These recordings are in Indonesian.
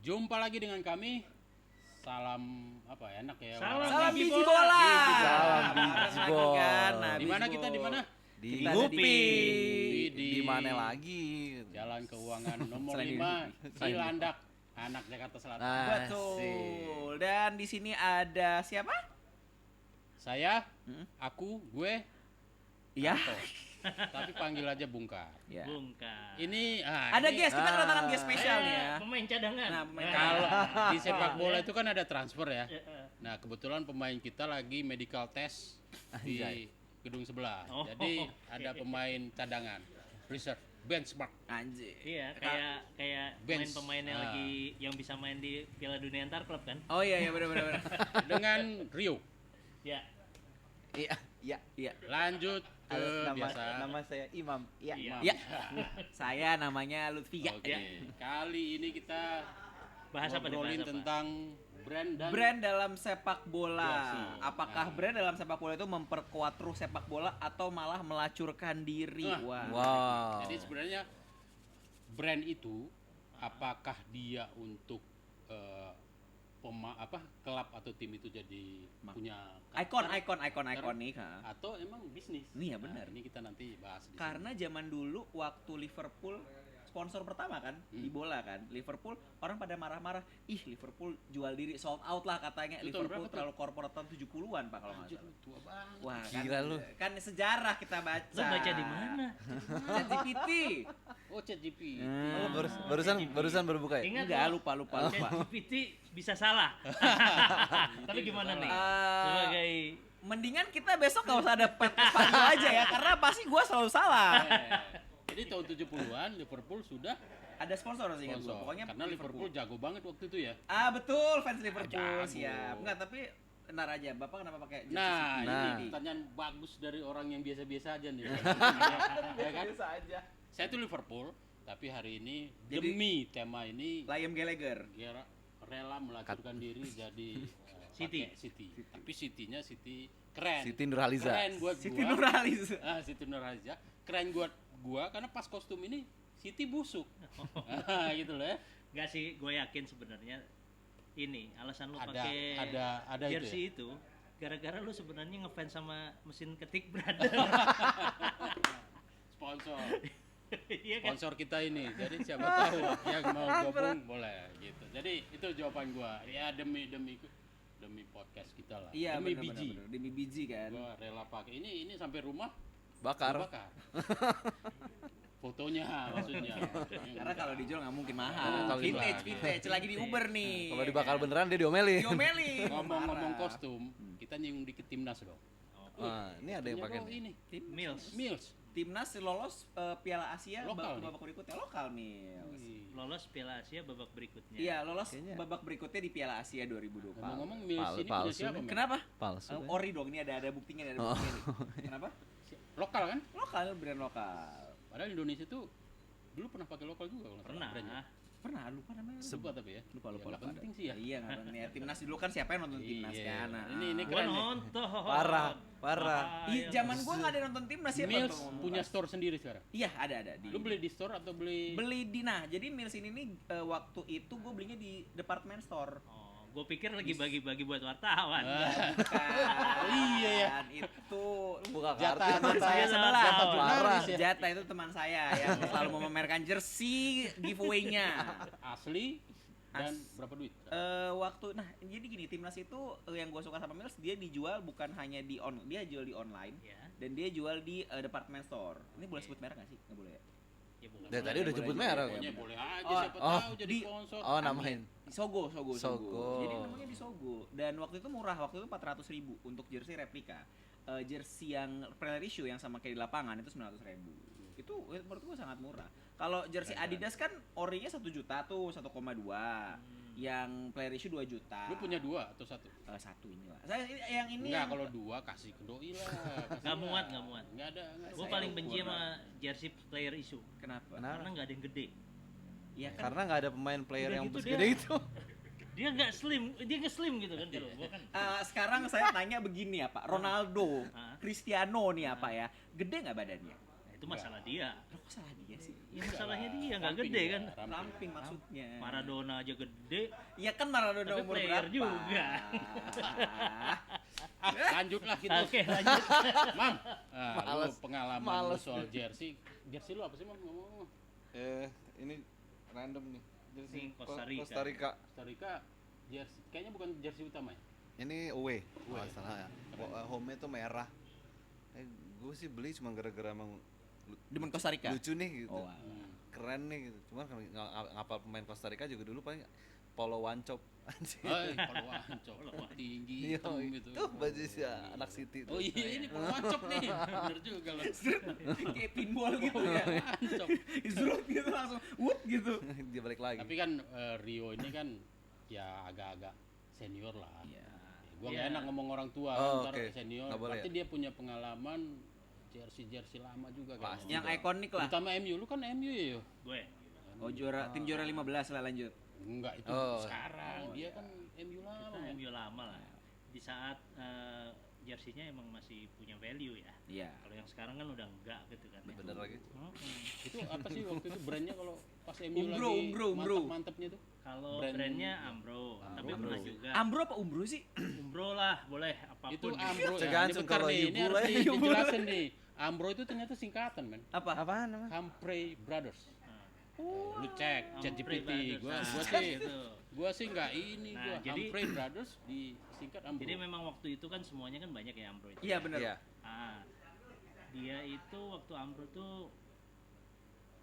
Jumpa lagi dengan kami. Salam apa ya, enak ya? Salam biji bola. Salam biji bola. Kan? Di mana kita di mana? Di Kita ada Ngupi. di Di mana lagi? Jalan Keuangan nomor Selain 5 Cilandak, Anak Jakarta Selatan. Nah, Betul. Dan di sini ada siapa? Saya, aku, gue, Iya. Anto. Tapi panggil aja Bungkar. Ya. Bungkar. Ini Ada ini guest, kita kedatangan guest spesial nih ya. Pemain cadangan. Nah, pemain kalau di sepak bola itu kan ada transfer ya. Eh. Nah, kebetulan pemain kita lagi medical test di Anjay. gedung sebelah. Oh, Jadi oke. ada pemain cadangan, reserve, benchmark. Anjir. Iya, kayak Bench. pemain-pemain yang lagi yang bisa main di Piala Dunia Antar Klub kan? Oh iya benar. Dengan Rio. Ya. Iya, iya. Iya. Lanjut ke biasa. Nama saya Imam. Iya. Iya. Ya. Saya namanya Lutfi. Ya. Oke. Kali ini kita Bahas apa nih? ngobrolin Bahas apa? tentang brand dan Brand dalam sepak bola. Jersey. Apakah Nah. brand dalam sepak bola itu memperkuat ruh sepak bola atau malah melacurkan diri? Wah. Wah. Wow. Jadi sebenarnya brand itu apakah dia untuk klub atau tim itu jadi punya Ikon karakter, ikonik. Ha. atau emang bisnis? Iya, benar. Ini kita nanti bahas di Karena zaman dulu waktu Liverpool sponsor pertama kan di bola kan, Liverpool orang pada marah-marah, ih Liverpool jual diri sold out lah katanya. Itu tahun Liverpool berapa tuh? terlalu korporat tahun 70-an Pak kalau nggak Anjir, salah. lu tua banget. Wah, Gila lu. Kan sejarah kita baca. Lo baca di mana? ChatGPT. Oh, ChatGPT. Oh, barusan berbuka ya? Ingat Enggak, lo, lupa. ChatGPT bisa salah. Tapi gimana nih? Eh, Sebagai Mendingan kita besok nggak usah ada podcast pagi aja ya, karena pasti gua selalu salah. Jadi tahun 70-an Liverpool sudah Ada sponsor sih ingat gua. sponsor. Pokoknya Karena Liverpool jago banget waktu itu ya. Betul, fans Liverpool Jago. siap. Enggak, tapi benar aja. Bapak kenapa pakai jersey Nah, City? Nah. ini pertanyaan bagus dari orang yang biasa-biasa aja nih. Ya kan? Biasa aja. Saya tuh Liverpool, tapi hari ini Jadi- demi tema ini Liam Gallagher. dia rela melacurkan diri jadi City. pakai City. Tapi City-nya City keren. Siti Nurhaliza. Keren buat Siti gua. Nurhaliza. Siti Nurhaliza. Keren buat gua karena pas kostum ini City busuk. Gitu loh ya. Enggak sih, gue yakin sebenarnya ini alasan lu Ada- pakai ada itu jersey ya? itu gara-gara lu sebenarnya ngefans sama mesin ketik brother. Sponsor. Iya kan? Sponsor kita ini. Jadi siapa tahu yang mau gabung boleh gitu. Jadi itu jawaban gua. Ya demi podcast kita lah. Iya, demi benar, biji. benar. Demi biji kan. Gua rela pakai. Ini sampai rumah Bakar. gua bakar. Fotonya maksudnya. Karena kalau dijual nggak mungkin Oh, mahal. kalau Vintage. Lagi di Uber nih. Kalau dibakar beneran dia diomelin. Diomelin. ngomong-ngomong Marah. kostum, kita nyinggung dikit timnas dong. Wah, ini ada yang Punya pakai kok nih. ini. Mills Timnas Timnas lolos Piala Asia Lokal nih. babak berikutnya lokal nih. lolos Piala Asia babak berikutnya. Iya, lolos Kayaknya- babak berikutnya di Piala Asia 2024. Ngomong-ngomong Mills ini punya Palsu siapa? nih. Men? Kenapa? Palsu. Ori dong, ini ada buktinya, ada Oh. buktinya nih. Kenapa? Lokal kan? Lokal, brand lokal. Padahal Indonesia tuh dulu pernah pakai lokal juga kalau nggak salah Pernah. brandnya. Pernah, lupa namanya. Lupa tapi ya. Lupa. Ya, nggak penting sih ya. Iya, nggak penting. Ya, timnas dulu kan siapa yang nonton timnas Iya. kan? Nah, Ini Gua keren nih. nonton. Parah. Ih, zaman gua nggak ada yang nonton timnas ya. Mills Bang, Bang, punya Bang. store sendiri sekarang. Iya, ada di. Lu beli di store atau beli? Jadi Mills ini nih waktu itu gue belinya di department store. Oh, gue pikir lagi bagi-bagi buat wartawan. Bukan. Iya ya. Itu Buka Jatah kartu. teman saya sebelah. Jatah jurnalis ya. Jatah itu teman saya yang selalu memamerkan jersey giveaway-nya. Asli dan berapa duit? Jadi gini, timnas itu yang gue suka sama Mills, dia dijual bukan hanya dia jual di online Ya, dan dia jual di department store. Ini boleh sebut merek nggak sih? Nggak boleh ya? ya bukan. Dari tadi udah Boleh jemput juga, merek. Pokoknya boleh aja Oh, siapa oh, tahu jadi di- sponsor. Oh, namain. Sogo. Sogo. Jadi namanya di Sogo. Dan waktu itu murah, waktu itu 400.000 untuk jersey replika. Jersey yang player issue yang sama kayak di lapangan itu 900.000. Itu menurut gua sangat murah. Kalau jersey Adidas kan orinya 1 juta tuh, 1,2. Yang player issue 2 juta. Lu punya 2 atau 1? Satu inilah. Saya yang ini Enggak, yang- kalau 2 kasih ke doi lah. kasih Nggak muat, lah. nggak muat. Nggak ada. Gue saya paling ukur benci sama lah. jersey player issue Kenapa? Kenapa? karena nggak ada yang gede. Iya kan. Karena nggak ada pemain player Udah yang gitu segede dia. itu. Dia nggak slim gitu kan kalau gue kan. Sekarang saya tanya begini ya Pak, Ronaldo, Hah? Cristiano nih apa ya, gede nggak badannya? Nah, itu masalah dia. Loh, kok salah dia sih? Ya masalahnya dia nggak Ramping gede dia, kan. Ramping maksudnya. Maradona aja gede. Iya kan Maradona Tapi umur player berapa? juga. Lanjutlah gitu. Oke, lanjut. Mam, lu Males. pengalaman lu Males. soal jersey. Jersey lu apa sih, Mam? Ngomong-ngomong. Ini random nih. Ini Costa Rica. Costa Rica. Costa Rica jersey kayaknya bukan jersey utama ya? Ini away. Away. Kalau salah ya. Home itu merah. Gue sih beli cuma gara-gara emang Demen Costa Rica. lucu nih gitu. Oh, wow. Keren nih gitu. Cuman kalau ngapal pemain Costa Rica juga dulu paling Paulo Wancop. Anjing. Kalau wancok tinggi hitam gitu. Itu baju sih anak City tuh. Oh iya ini wancok nih. Bener juga lo. Kayak pinball gitu ya. Wancok. Zrut gitu langsung wood gitu. Dia balik lagi. Tapi kan Rio ini kan ya agak-agak senior lah. Iya. Gua Iya. nggak enak ngomong orang tua Oh, kan, ntar oke. senior. Nggak boleh Berarti ya? dia punya pengalaman jersey lama juga kan. Pasti. Yang ikonik lah. Terutama MU, lu kan MU ya yo. Gue. Oh tim juara 15 lah lanjut. Enggak itu Oh. sekarang. Dia kan MU lama. Kita MU lama lah. Di saat jersey-nya emang masih punya value ya. Iya. Kalau yang sekarang kan udah enggak gitu kan. ya. Bener lagi. Itu apa sih waktu itu brandnya kalau pas MU Umbro, lagi Umbro. mantep-mantepnya tuh? Kalau Brand- brandnya Ambro, tapi Ambro. pernah juga Ambro apa Umbro sih? Umbro lah, boleh apapun. Itu Ambro ya. Tergantung Ini bentar kalau nih, ini Yubul harus ya. dijelasin nih. Ambro itu ternyata singkatan, men. Apa? Apaan namanya? Humphrey Brothers. Nah, Lu cek Humphrey ChatGPT. Brothers. Gua Nah, sih gitu. gua sih nggak ini Nah, gua jadi- Humphrey Brothers disingkat Ambro. Jadi memang waktu itu kan semuanya kan banyak ya Ambro itu. Iya benar. Iya. Ah, dia itu waktu Ambro tuh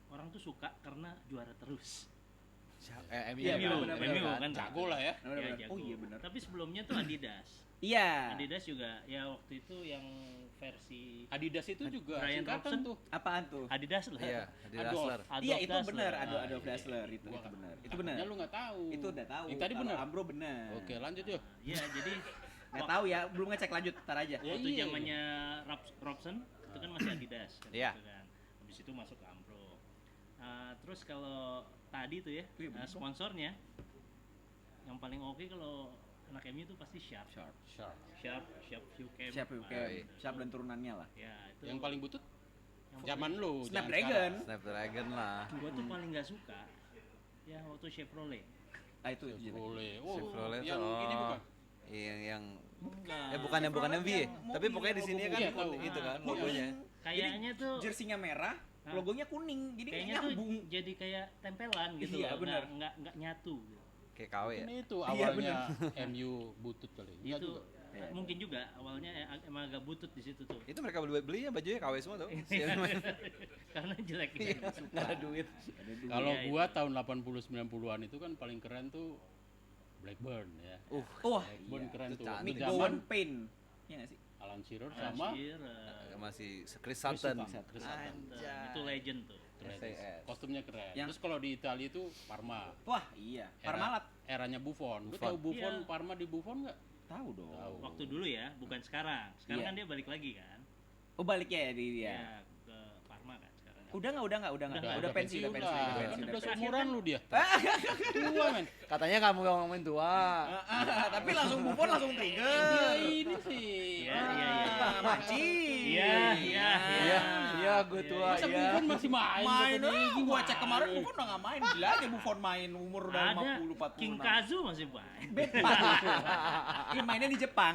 orang tuh suka karena juara terus. MU. Iya, MU, benar, MU benar. kan jago lah ya. Benar, Ya, benar. jago. Oh iya benar. Tapi sebelumnya tuh Adidas. Iya. Adidas juga ya waktu itu yang versi Adidas itu juga Brian singkatan Robson. tuh. Apaan tuh? Adidas lah. Iya, di Adolf. Dassler. Adolf Iya itu Dassler. benar, Ah, Adolf iya. Dassler itu Gua benar. Itu katanya benar. lu nggak tahu. Itu udah tahu. Yang tadi Kalau benar. Ambro benar. Oke, lanjut yuk. Iya, jadi Nggak tahu ya, belum ngecek lanjut, ntar aja. Ya, waktu iya. zamannya Robson itu kan masih Adidas kan, Iya. gitu kan. Habis itu masuk ke Ambro. Terus kalau tadi tuh ya Iya, bener. sponsornya yang paling oke kalau anak MU itu pasti Sharp. Sharp. Sharp. Sharp UCAM. Siap Ah, Yukem, Siap dan turunannya lah. Ya, itu Yang paling butut yang zaman lu. jangan Snapdragon. sekarang. Snapdragon lah. gua tuh paling nggak suka ya waktu Chevrolet. Ah itu jadi. Chevrolet. Oh, Chevrolet yang tuh, ini oh. bukan? Yang Enggak. bukan Chevrolet MV ya. yang Tapi mobil pokoknya di yang sini logo kan iya, tahu. itu kan Ah, logonya. Kayaknya tuh Jersinya merah, Hah? logonya kuning, jadi kayaknya nggak tuh nyambung. jadi kayak tempelan gitu Iya, loh. bener. Nggak nyatu gitu. Kayak KW ya. Ini itu Iya, awalnya MU butut kali. Enggak Itu juga. Iya. mungkin juga awalnya emang agak butut di situ tuh. Itu mereka belinya bajunya KW semua tuh. Karena jelek Iya, gitu. nggak ada duit. Ada dua. Kalau Iya, gua tahun 80 90-an itu kan paling keren tuh Blackburn ya. Wah, Blackburn iya. keren Itu tuh. cantik. Itu Mick zaman Gowan Pain. Iya nggak sih? Alan Shearer sama Anjir, Masih Chris Sutton. Chris Sutton. itu legend tuh. Keren. SAS. Kostumnya keren. Yang- Terus kalau di Italia itu Parma. Wah, iya. Era- Parmalat. Eranya Buffon. Lu Buffon. tahu Buffon, Iya. Parma di Buffon nggak? Tahu dong. Tahu. Waktu dulu ya, bukan sekarang. Sekarang Iya. kan dia balik lagi kan. Oh, baliknya ya di dia. Ya, ke Parma kan sekarang. Udah nggak? Udah, Udah pensi, udah pensi, lah. udah Kan pensi. udah Udah pensi. seumuran lu dia. Tua men. Katanya kamu yang ngomongin tua. Tapi langsung Buffon langsung Dia trigger. ini sih. Iya, iya, iya. Mancing. Iya, iya, Iya, iya gue tua Masa ya. Buffon masih main? Main katanya? gua Gimana? cek kemarin Buffon udah nggak main. Gila aja Buffon main umur udah Ada 50 40. King Kazu masih main. Ini mainnya di Jepang.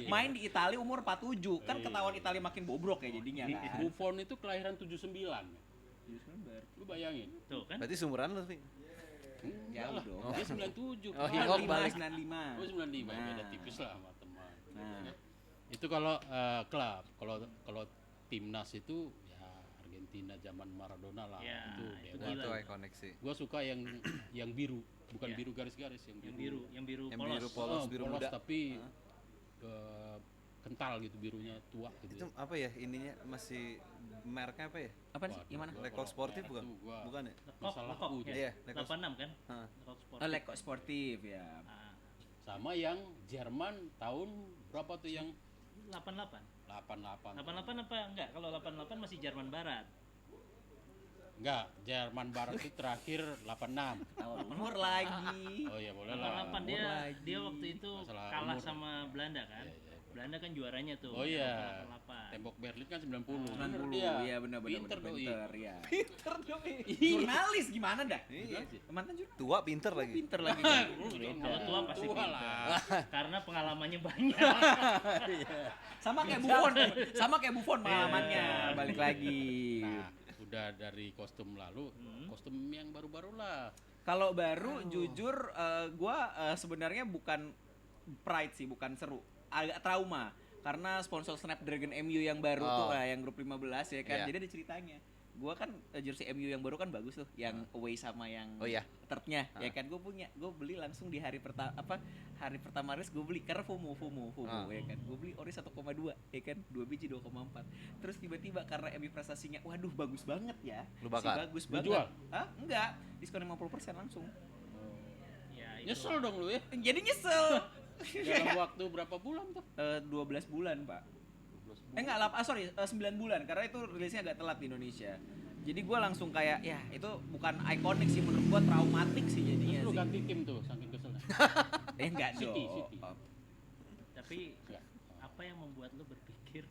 Main di Italia umur 47. Kan ketahuan Italia makin bobrok ya jadinya kan. Buffon itu kelahiran 79. Lu bayangin. Tuh kan. Berarti seumuran lu sih. Enggak Jauh lah. dong. Dia 97. Oh, kan? iya, kok balik. 95. Oh 95. Nah. Beda tipis lah sama teman. Nah. Itu kalau klub, kalau timnas itu ya Argentina zaman Maradona lah. Ya, itu itu dewa. gila. Itu ikonik sih. Gua suka yang biru, bukan Iya. biru garis-garis, yang biru. Yang biru Yang polos. biru polos, biru muda. tapi kental gitu, birunya tua gitu. Itu apa ya ininya masih mereknya apa ya? Apa sih? Gimana? Lekok sportif bukan? Itu gua- Bukan ya? Masalah Lekok, U. ya. Iya, Lekok. 86 kan? Hah. Lekok sport. Oh, Lekok sportif ya. Ah, Sama yang Jerman tahun berapa tuh yang 88. 88? 88 apa enggak? Kalau 88 masih Jerman Barat. Enggak, Jerman Barat itu terakhir 86. Tahun umur lagi. Oh iya boleh lah. 88 dia lagi. dia waktu itu Masalah kalah umur. sama Belanda kan? Iya, iya. Belanda kan juaranya tuh. Oh iya. 88. Tembok Berlin kan 90. 90. Dia. Iya benar Pinter doi. ya. Pinter doi. Jurnalis gimana dah? Iya. Mantan jurnalis. Tua pinter lagi. Pinter lagi kan. Kalau tua pasti Tua pintar. lah. Karena pengalamannya banyak. Sama kayak Buffon pengalamannya. Balik lagi. Nah, udah dari kostum lalu, kostum yang baru-baru lah. Kalau baru jujur gua sebenarnya bukan pride sih, bukan seru. Agak trauma karena sponsor Snapdragon MU yang baru tuh yang grup 15 ya kan. Iya. Jadi ada ceritanya. Gua kan jersey MU yang baru kan bagus tuh, yang away sama yang Oh iya. third-nya ya kan. Gue beli langsung di hari pertama race gue beli karena FOMO ya kan. Gue beli ori 1,2 ya kan, 2 biji 2,4. Terus tiba-tiba karena MU prestasinya waduh bagus banget ya. Lu bakar? Bagus Lu banget. jual? Hah? Enggak, diskon 50% langsung. Ya, itu. Nyesel dong lu ya. Jadi nyesel. Dalam waktu berapa bulan tuh? 12 bulan, Pak. Enggak, 9 bulan karena itu rilisnya agak telat di Indonesia. Jadi gue langsung kayak ya itu bukan ikonik sih, menurut gue traumatik sih jadinya Lu sih. ganti tim tuh saking keselnya. Enggak City, dong. City. Tapi Enggak. apa yang membuat lo berpikir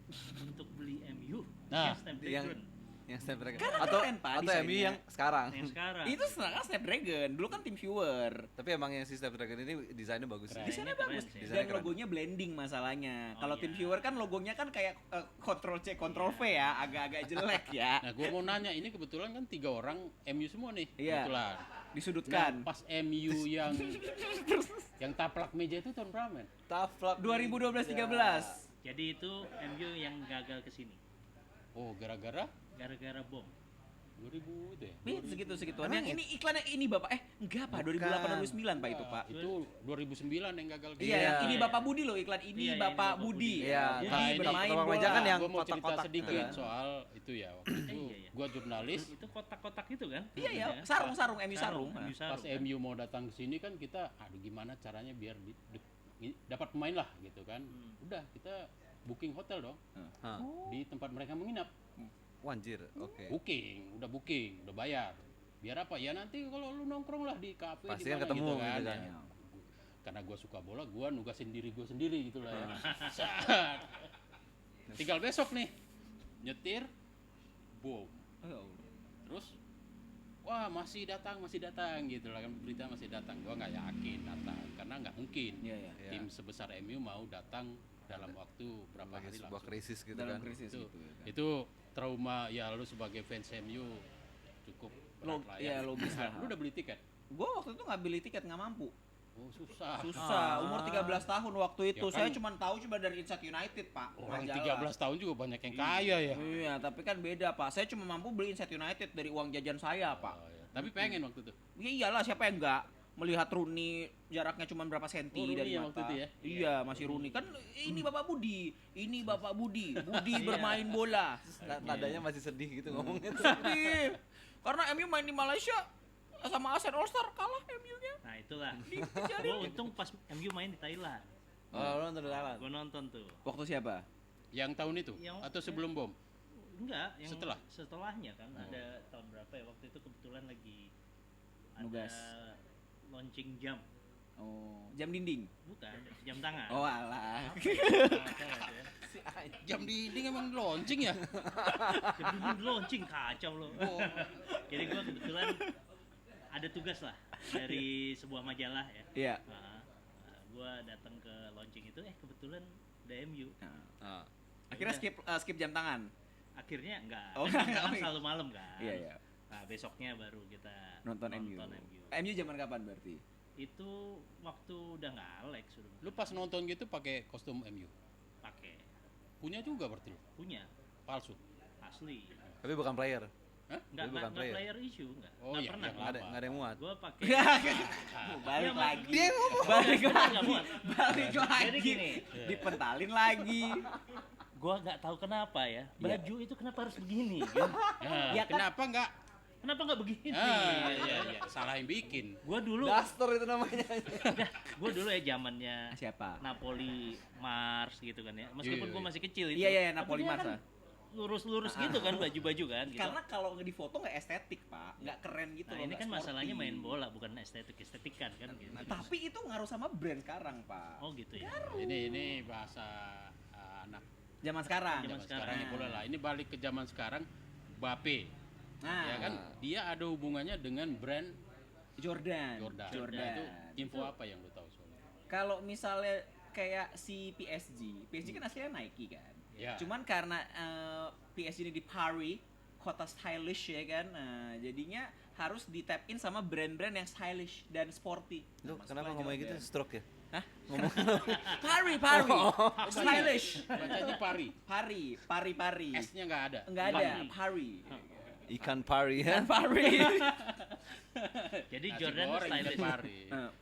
untuk beli MU? Nah, Snapdragon Yang Snapdragon. Kan atau keren, Pak, MU desainnya. yang sekarang. yang sekarang. Itu sebenarnya Snapdragon, dulu kan tim viewer. Tapi emang yang si Snapdragon ini desainnya bagus. Keren. Desainnya keren bagus sih. dan Desainnya keren. logonya blending masalahnya. Oh, Kalau iya. tim viewer kan logonya kan kayak Ctrl C Ctrl V ya, agak-agak jelek ya. Nah, gua mau nanya, ini kebetulan kan 3 orang MU semua nih, Iya. kebetulan. Disudutkan. Nah, pas MU yang taplak meja itu tahun berapa, men? Taflak 2012-13. Jadi itu MU yang gagal ke sini Oh, gara-gara gara-gara bom. 2000 itu ya? Segitu-segituan. Yang ini iklannya ini Bapak enggak Pak, 2008 2009 Pak itu Pak. Itu 2009 yang gagal Iya, yang ini iya. Bapak Budi loh, iklan ini Iya, Bapak ini Bapak Budi. Budi. Iya, Budi nah, ini bermain Bapak bola. meja kan yang gua mau cerita kotak-kotak sedikit kan? soal itu ya. Waktu itu Iya, iya. gua jurnalis, Itu kotak-kotak itu kan? Iya ya, Iya. sarung MU sarung. MU pas sarung, kan? MU mau datang ke sini kan kita aduh gimana caranya biar dapat pemain lah gitu kan. Udah, kita booking hotel dong Hah. di tempat mereka menginap. Wanjir, oke. Booking, udah bayar. Biar apa? Ya nanti kalau lu nongkrong lah di kafe Pasti di kan mana ketemu gitu gitu kan. kan. Ya. Karena gua suka bola, gua nugasin diri gua sendiri gitu lah ya. Tinggal besok nih nyetir bom. Terus wah masih datang gitu lah kan, berita masih datang. Gua nggak yakin datang karena nggak mungkin Iya ya. Iya. tim sebesar MU mau datang dalam waktu berapa Lagi hari sebuah langsung. krisis gitu Dalam kan. krisis Itu, gitu ya kan. itu trauma ya, lu sebagai fans MU cukup berat lah Iya, logis lah. Lu udah beli tiket? Gua waktu itu nggak beli tiket, nggak mampu. Oh susah. Susah, umur 13 tahun waktu itu. Ya kan? Saya cuma tahu dari Inside United, Pak. Orang Majalah. 13 tahun juga banyak yang kaya ya. Iya, tapi kan beda, Pak. Saya cuma mampu beli Inside United dari uang jajan saya, Pak. Oh, iya. Tapi pengen waktu itu. Ya iyalah, siapa yang enggak melihat Rooney jaraknya cuma berapa senti Oh, Rooney dari ya mata. waktu itu ya? Iya, masih Rooney. Kan ini Bapak Budi. Ini Bapak Budi. Budi bermain bola. Nadanya masih sedih gitu ngomongnya. Sedih. Karena MU main di Malaysia sama ASEAN All Star kalah MU-nya. Nah, itulah. Dikejarin. Gue untung pas MU main di Thailand. Oh, lu nonton Thailand. Gue nonton tuh. Waktu siapa? Yang tahun itu Yang- atau sebelum bom? Enggak, yang Setelah? setelahnya kan ada tahun berapa ya? Waktu itu kebetulan lagi ada Nugas. launching jam. Oh, jam dinding. Bukan, jam tangan. Oh, alah. Jam dinding emang launching ya? Jam dinding launching kacau loh. Oh. Jadi gue kebetulan ada tugas lah dari sebuah majalah ya. Iya. Gue datang ke launching itu, kebetulan ada MU. Ah. Akhirnya skip jam tangan. Akhirnya enggak. Oh, Kan enggak. kan selalu malam kan. Iya, iya. Nah, besoknya baru kita Nonton MU. MU zaman kapan berarti? Itu waktu udah nggak Alex sudah Lu pas nonton gitu pakai kostum MU. pakai Punya juga berarti lu? punya Palsu. asli. Tapi bukan player. Enggak Tapi bukan player. player issue enggak. Oh, Nggak iya, pernah. yang Nggak ada, lama. nggak ada yang muat. Gua pakai Balik Iya, lagi. Dia ngomong. Balik Bener nggak lagi. muat? Balik lagi. Jadi gini, Dipentalin lagi. gua nggak tahu kenapa ya. Iya. Baju itu kenapa harus begini kan? Nah, Ya kan? kenapa enggak? Kenapa nggak begini? Iya. Salah yang bikin. Gua dulu Duster itu namanya. gua dulu ya zamannya Siapa? Napoli Mars gitu kan ya. Meskipun Iya, gua iya. masih kecil itu. Iya, iya, Tapi Napoli dia Mars, kan lurus-lurus gitu kan baju-baju kan gitu. Karena kalau di foto nggak estetik, Pak. Nggak keren gitu Nah, loh. ini nggak kan masalahnya sporty. main bola bukan estetik-estetikan kan gitu. Tapi itu ngaruh sama brand sekarang, Pak. Oh gitu ya. Ini bahasa anak Zaman sekarang. Zaman zaman sekarang ya boleh lah. Ini balik ke zaman sekarang, Mbappe. Nah, Ya kan, dia ada hubungannya dengan brand Jordan. Jordan. Nah, itu info apa yang lu tahu soalnya? Kalau misalnya kayak si PSG kan aslinya Nike kan. Ya. Cuman karena PSG ini di Paris, kota stylish ya kan, jadinya harus di tap in sama brand-brand yang stylish dan sporty. Lu Nah, kenapa masuklah ngomong gitu? Jordan. Stroke ya? Hah? Paris, stylish. Bacanya Pari. S-nya nggak ada. Enggak ada, Paris. Ikan pari ya? Dan Paris. Jadi Nasi Jordan tuh goreng stylish. ikan pari.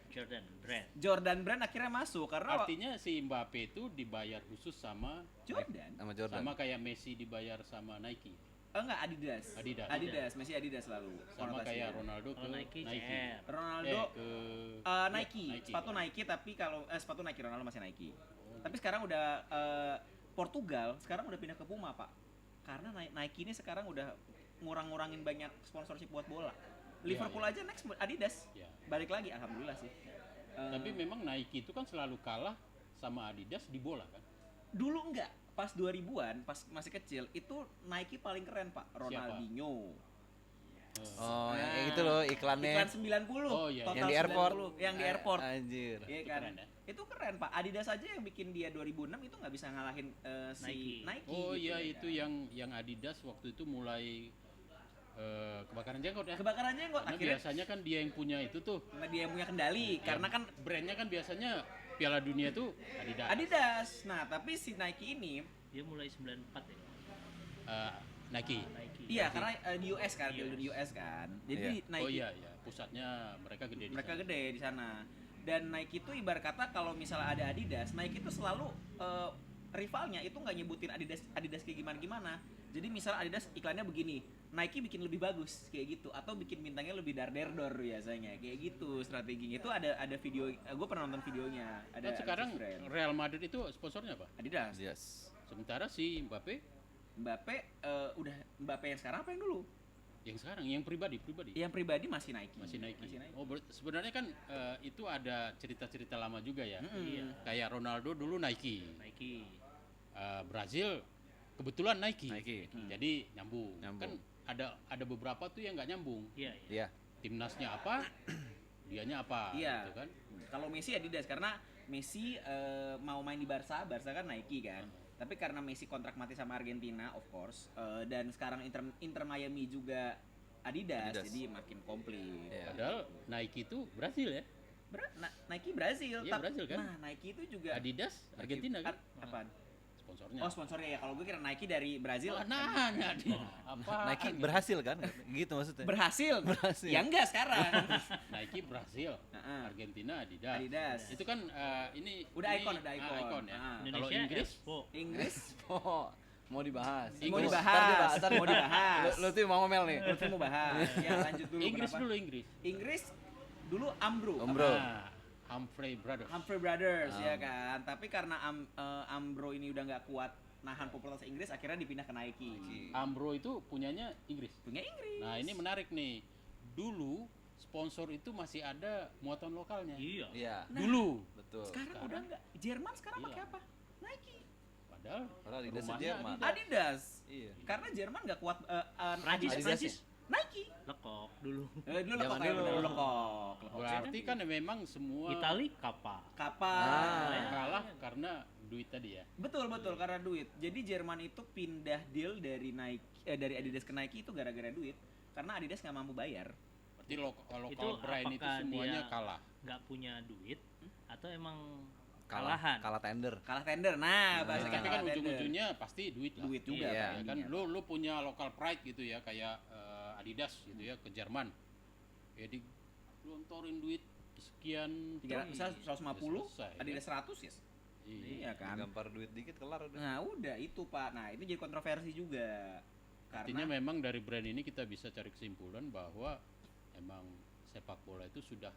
Jordan brand. Jordan brand akhirnya masuk karena Artinya si Mbappe itu dibayar khusus sama Jordan. Sama Jordan. sama kayak Messi dibayar sama Nike. Enggak, Adidas. Adidas. Messi Adidas selalu. Sama konotasinya. kayak Ronaldo ke Kalau Nike Nike. CR. Ronaldo ke Nike. Sepatu Nike tapi kalau sepatu Nike Ronaldo masih Nike. Tapi sekarang udah Portugal sekarang udah pindah ke Puma, Pak. Karena Nike ini sekarang udah ngurang-ngurangin banyak sponsorship buat bola. Liverpool iya. aja next Adidas. Ya. Balik lagi alhamdulillah sih. Tapi memang Nike itu kan selalu kalah sama Adidas di bola kan. Dulu enggak, pas 2000-an, pas masih kecil itu Nike paling keren, Pak. Ronaldinho. Oh, yang itu loh iklannya. Iklan 90. Oh, iya. Total Yang di airport. 90, yang di airport. Anjir. Iya Itu kan? keren, ya? Itu keren, Pak. Adidas aja yang bikin dia 2006 itu nggak bisa ngalahin si Nike. Oh gitu, iya ya itu kan? yang Adidas waktu itu mulai kebakaran jenggot ya. Kebakaran jenggot Karena akhirnya biasanya kan dia yang punya itu tuh. dia yang punya kendali karena kan Brandnya kan biasanya Piala Dunia tuh Adidas. Adidas. Nah, tapi si Nike ini Dia mulai 94 ya. Nike. Nike. iya karena di US kan, di US kan. Jadi Nike Oh iya iya, pusatnya mereka gede di mereka sana. gede di sana. Dan Nike itu ibarat kata kalau misalnya ada Adidas, Nike itu selalu rivalnya itu nggak nyebutin Adidas kayak gimana. Jadi misalnya Adidas iklannya begini, Nike bikin lebih bagus kayak gitu atau bikin bintangnya lebih dar-der-dor biasanya kayak gitu strateginya. Itu ada video, gue pernah nonton videonya. Ada Dan sekarang brand. Real Madrid itu sponsornya apa? Adidas. Yes. Sementara si Mbappe Mbappe udah Mbappe yang sekarang apa yang dulu? yang sekarang yang pribadi. Yang pribadi masih Nike. Masih Nike. Masih Nike. Oh, sebenarnya kan itu ada cerita-cerita lama juga ya. Mm-mm. Iya. Kayak Ronaldo dulu Nike. Nike. Brazil kebetulan Nike. Nike. Jadi nyambung. Nyambung. Kan ada beberapa tuh yang nggak nyambung. Iya, iya. Iya. Timnasnya apa? Dianya apa? Iya. Gitu kan. Kalau Messi Adidas karena Messi mau main di Barca kan Nike kan. Tapi karena Messi kontrak mati sama Argentina of course dan sekarang Inter Miami juga Adidas, Adidas. jadi makin komplit. Iya. Padahal Nike itu Brazil ya. Nike Brazil. Iya, Brazil kan? Nah, Nike itu juga Adidas Argentina kan Apaan? sponsornya. Oh, sponsornya ya. Kalau gue kira Nike dari Brazil. Oh, nanya dia. Apa? Nike berhasil kan? Gitu maksudnya. Berhasil. Berhasil. Ya enggak sekarang. Nike Brazil, Heeh. Argentina Adidas. Adidas. Itu kan ini Udah ini, ikon, udah ikon. ikon ya. Ah. Kalau Indonesia Inggris Expo. Inggris Oh, mau dibahas. Inggris. mau Ntar dibahas. ntar Mau dibahas. Lu tuh mau ngomel nih. Lu tuh mau bahas. Ya lanjut dulu. Inggris kenapa? dulu Inggris. Inggris dulu Ambro. Ambro. Nah, Humphrey Brothers. Humphrey Brothers ya kan. Tapi karena Ambro ini udah nggak kuat nahan popularitas Inggris, akhirnya dipindah ke Nike. Ambro itu punyanya Inggris. Punya Inggris. Nah, ini menarik nih. Dulu sponsor itu masih ada muatan lokalnya. Iya. Iya. Dulu. Betul. Sekarang udah nggak. Jerman sekarang Hilang. pakai apa? Nike. Padahal Padahal Adidas rumahnya Jerman. Adidas. Adidas. Iya. Karena Jerman nggak kuat. Prancis, Adidas. Prancis. Nike. Lekok dulu. Dulu Zaman lekok ya, dulu. bener, lekok. Berarti kan memang semua Itali kapal. Kapal. Ah. kalah karena duit tadi ya. Betul karena duit. Jadi Jerman itu pindah deal dari Nike dari Adidas ke Nike itu gara-gara duit. Karena Adidas nggak mampu bayar. Berarti lokal Itu brand itu apakah semuanya dia- kalah. Nggak punya duit atau emang Kalah kalahan? kalah tender. Kalah tender. Nah, bahasa Tapi kan kalah tender. ujung-ujungnya pasti duit lah. Duit juga Iya. Ya kan lu punya local pride gitu ya kayak Adidas gitu ya ke Jerman. Ya dilontorin duit sekian triliun. Misal 150, Ya selesai, Adidas kan? 100 ya. Iya. Iya kan. Gampar duit dikit kelar udah. Nah, udah itu, Pak. Nah, itu jadi kontroversi juga. Artinya Karena memang dari brand ini kita bisa cari kesimpulan bahwa emang sepak bola itu sudah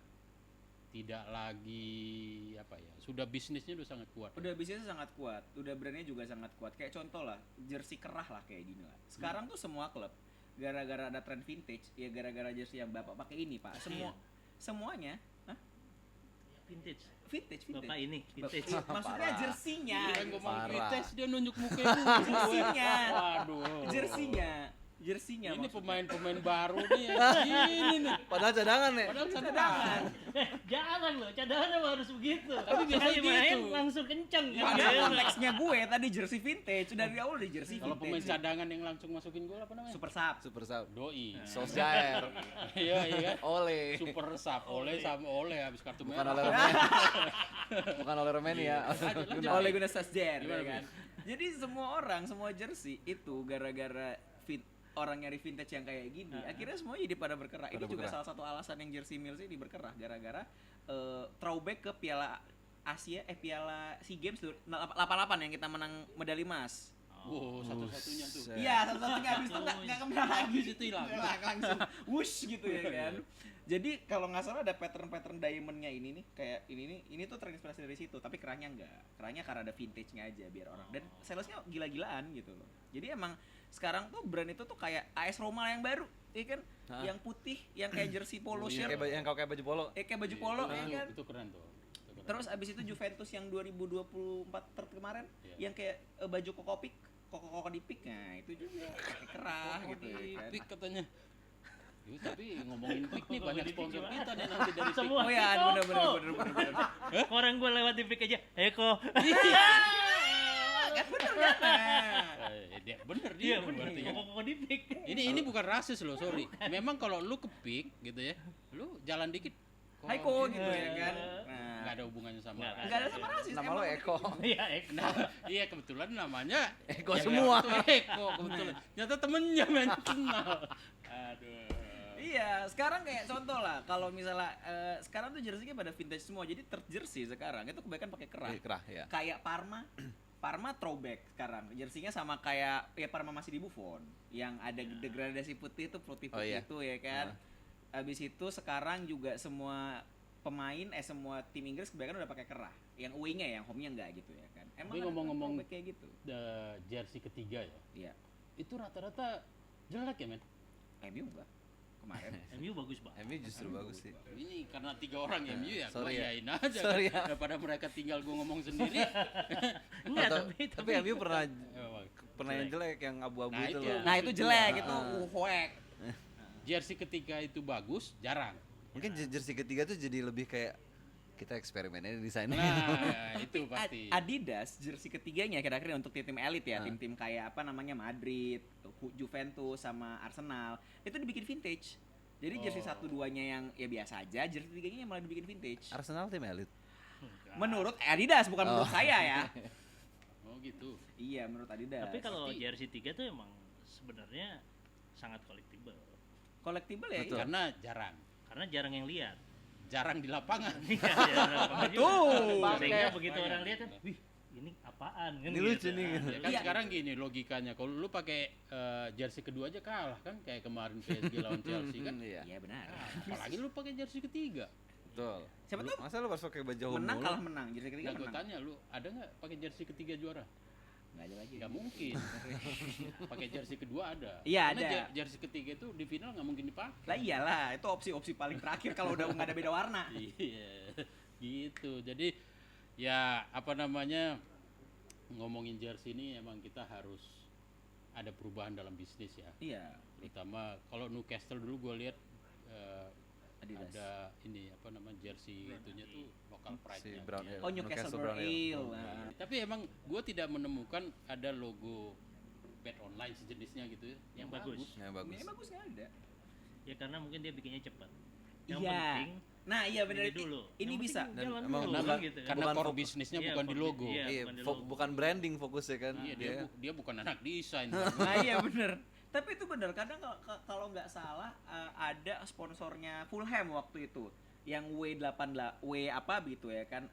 tidak lagi apa ya, sudah bisnisnya udah sangat kuat. udah bisnisnya sangat kuat, udah brandnya juga sangat kuat. Kayak contoh lah, jersey kerah lah kayak gini lah. Sekarang tuh semua klub gara-gara ada tren vintage, ya gara-gara jersey yang Bapak pakai ini, Pak. Iya. Semuanya, hah? vintage. Vintage. Bapak ini vintage. Maksudnya Parah. jersinya. Kirain gua mau Parah. krites dia nunjuk muka gue. Jersinya. Waduh. Jersinya Ini maksudnya. pemain-pemain baru nih yang ini nih. Padahal cadangan ya. Padahal Cadangan. Jangan loh, cadangan emang harus begitu. Tapi biasanya Sekali main gitu. langsung kenceng kan. Padahal Iya. konteksnya gue tadi jersey vintage, sudah dari awal udah jersey Kalau pemain vintage. cadangan yang langsung masukin gol apa namanya? Super sub. Super sub. Doi. Solskjaer. Iya iya. Ole. Super sub oleh sama oleh habis kartu Bukan merah. oleh Romania. Bukan oleh Romania. Lanjut. Oleh Gunnar Solskjaer Gimana, ya kan. Jadi semua jersey itu gara-gara orang nyari vintage yang kayak gini, akhirnya semua jadi pada berkerah. Ini Pada juga berkerah. salah satu alasan yang jersey Mills ini berkerah gara-gara throwback ke Piala Asia, Piala SEA Games 88 yang kita menang medali emas. Wow, satu-satunya tuh. Buset. Iya, satu-satunya habis itu nggak kemana lagi. Habis itu hilang. Langsung wush gitu ya kan. Jadi kalau nggak salah ada pattern diamondnya ini nih, kayak ini tuh terinspirasi dari situ, tapi kerahnya enggak. Kerahnya karena ada vintage-nya aja biar orang. Dan salesnya gila-gilaan gitu loh. Jadi emang sekarang tuh brand itu tuh kayak AS Roma yang baru, ya kan? Hah? Yang putih, yang kayak jersey polo Yang shirt, kayak yang kau kayak baju polo. kayak baju polo ya kan. Itu keren tuh. Itu keren. Terus abis itu Juventus yang 2024 kemarin, Iya. yang kayak baju koko di pick, nah itu juga pakai kerah gitu ya kan. Pik katanya. Yuk, tapi ngomongin pik nih Kok banyak di Pik sponsor gimana? kita nih nanti dari pik. Semua Oh ya, Eko. bener. Orang gue lewat di pick aja, Eko. Kan bener kan? Nah. Dia bener Iya dia bener, berarti kan. kok di pick. Ini bukan rasis loh, sorry. Memang kalau lu ke pik gitu ya, lu jalan dikit. Haiko gitu ya kan. Nggak Nah, ada hubungannya sama. Nggak rasis. enggak ada sama rasis. Nama emang. lo Eko. Iya Eko. Nah, iya kebetulan namanya Eko yang semua. lewat tuh Eko kebetulan. Ternyata temennya main kenal. Aduh. Iya, sekarang kayak contoh lah, kalau misalnya sekarang tuh jersey-nya pada vintage semua, jadi third jersey sekarang itu kebanyakan pakai kerah. Kerah ya. Kayak Parma throwback sekarang. Jersinya sama kayak ya Parma masih di Buffon, yang ada degradasi putih itu Oh, iya. itu ya kan. Habis itu sekarang juga semua pemain semua tim Inggris kebanyakan udah pakai kerah. Yang away-nya yang home-nya enggak gitu ya kan. Emang Tapi ada ngomong-ngomong throwback kayak gitu. Jersey ketiga ya. Iya. Itu rata-rata jelek ya, men. MU enggak kemarin. MU bagus banget. MU justru bagus sih. Ini karena 3 orang MU ya, gua sorry ya. yain aja Sorry kan. ya. Daripada mereka tinggal gua ngomong sendiri. Enggak, Atau- tapi MU pernah yang Jelek. jelek yang abu-abu Nah, itu itu. loh. Nah, itu jelek itu Ah. hoek. Jersey ketiga itu bagus, jarang. Mungkin jersey ketiga tuh jadi lebih kayak kita eksperimennya di desainnya. Nah, itu pasti. Adidas jersey ketiganya kira-kira untuk tim-tim elit ya, Ah. tim-tim kayak apa namanya Madrid, Juventus sama Arsenal itu dibikin vintage. Jadi jersey Oh. 1-2-nya yang ya biasa aja, jersey ketiganya yang malah dibikin vintage. Arsenal tim elit. Menurut Adidas bukan menurut Oh. saya ya. Oh gitu. Iya, menurut Adidas. Tapi kalau Pasti. jersey 3 tuh emang sebenarnya sangat collectible. collectible ya. Betul. Iya. Karena jarang. Karena jarang yang lihat. Jarang di lapangan. Iya, jarang. Betul. Sehingga Pakai. begitu Banyak. orang lihat kan, wih, ini apaan kan Ini lucu nih, gitu. Ya kan Iya. sekarang gini logikanya, kalau lu pakai jersey kedua aja kalah kan kayak kemarin PSG lawan Chelsea kan. Iya. Iya benar. Ah, apalagi lu pakai jersey ketiga. Betul. Siapa tuh? Masa lu harus pakai baju home Menang mulu? kalah menang, jersey ketiga Nggak, gue menang. tanya lu ada nggak pakai jersey ketiga juara? Nggak ada lagi. Nggak mungkin. Pakai jersey kedua ada. Iya, Karena ada. jersey ketiga itu di final nggak mungkin dipakai. Lah iyalah, itu opsi-opsi paling terakhir kalau udah nggak ada beda warna. Iya, gitu. Jadi ya apa namanya, ngomongin jersey ini emang kita harus ada perubahan dalam bisnis ya. Iya, Terutama kalau Newcastle dulu gue lihat Adidas. ada ini apa namanya jersey itunya tuh local Si pride-nya. Brown Iya. Ale. Oh, Newcastle Brown Ale. Ale. Nah. Tapi emang gue tidak menemukan ada logo bet online sejenisnya gitu ya, yang Yang bagus. bagus. Yang bagus. Ini bagus nggak ada. Ya karena mungkin dia bikinnya cepat. Yang Iya. penting Nah iya benar ini itu. dulu. Ini Yang bisa. penting Dan jalan emang dulu, bukan- gitu. Karena Bukan core fokus- bisnisnya Iya, bukan di fokus- logo. iya. Iya, bukan di logo. bukan branding fokusnya kan. Iya, Iya. dia bukan anak desain. Nah iya benar. Tapi itu benar. Kadang kalau nggak salah ada sponsornya Fulham waktu itu yang W apa gitu ya kan,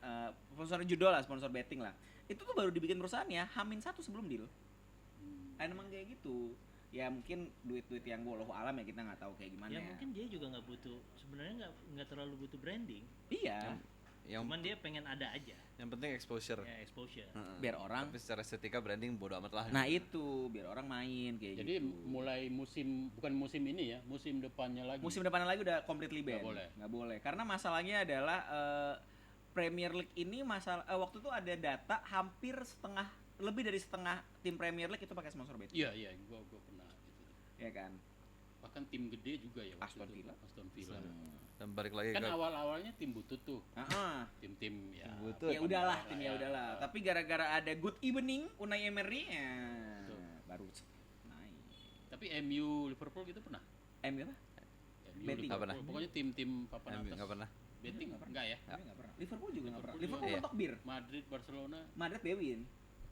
sponsor judul lah, sponsor betting lah. Itu tuh baru dibikin perusahaannya H-1 sebelum deal. Emang kayak gitu. Ya mungkin duit-duit yang wallahu alam ya, kita nggak tahu kayak gimana Ya ya. mungkin dia juga nggak butuh, sebenarnya nggak terlalu butuh branding. Iya. Yang Cuman dia pengen ada aja, yang penting exposure. ya exposure. Heeh. Biar orang. Tapi secara estetika branding bodo amat lah. Nah itu biar orang main kayak Jadi gitu. mulai bukan musim ini ya, musim depannya lagi. Musim depan lagi udah completely ban. Nggak boleh. Nggak boleh. Karena masalahnya adalah Premier League ini waktu itu ada data hampir lebih dari setengah tim Premier League itu pakai sponsor betting. Iya, gua pernah gitu. Ya kan? Bahkan tim gede juga ya waktu Aston itu. Villa. Aston Villa. Dan balik lagi Kan ke awal-awalnya tim butut tuh. Heeh. Tim-tim ya. Tim butut. Ya udahlah, Pembara tim ya ya. udahlah. Tapi gara-gara ada Good Evening Unai Emery Betul. baru naik. Tapi MU Liverpool gitu pernah? MU apa? MU Betting. Nggak pernah. Pokoknya tim-tim papan atas. nggak pernah. Betting enggak ya? Tapi nggak pernah. Liverpool juga nggak pernah. Liverpool Liverpool juga. mentok bir. Madrid, Barcelona. Madrid Bewin.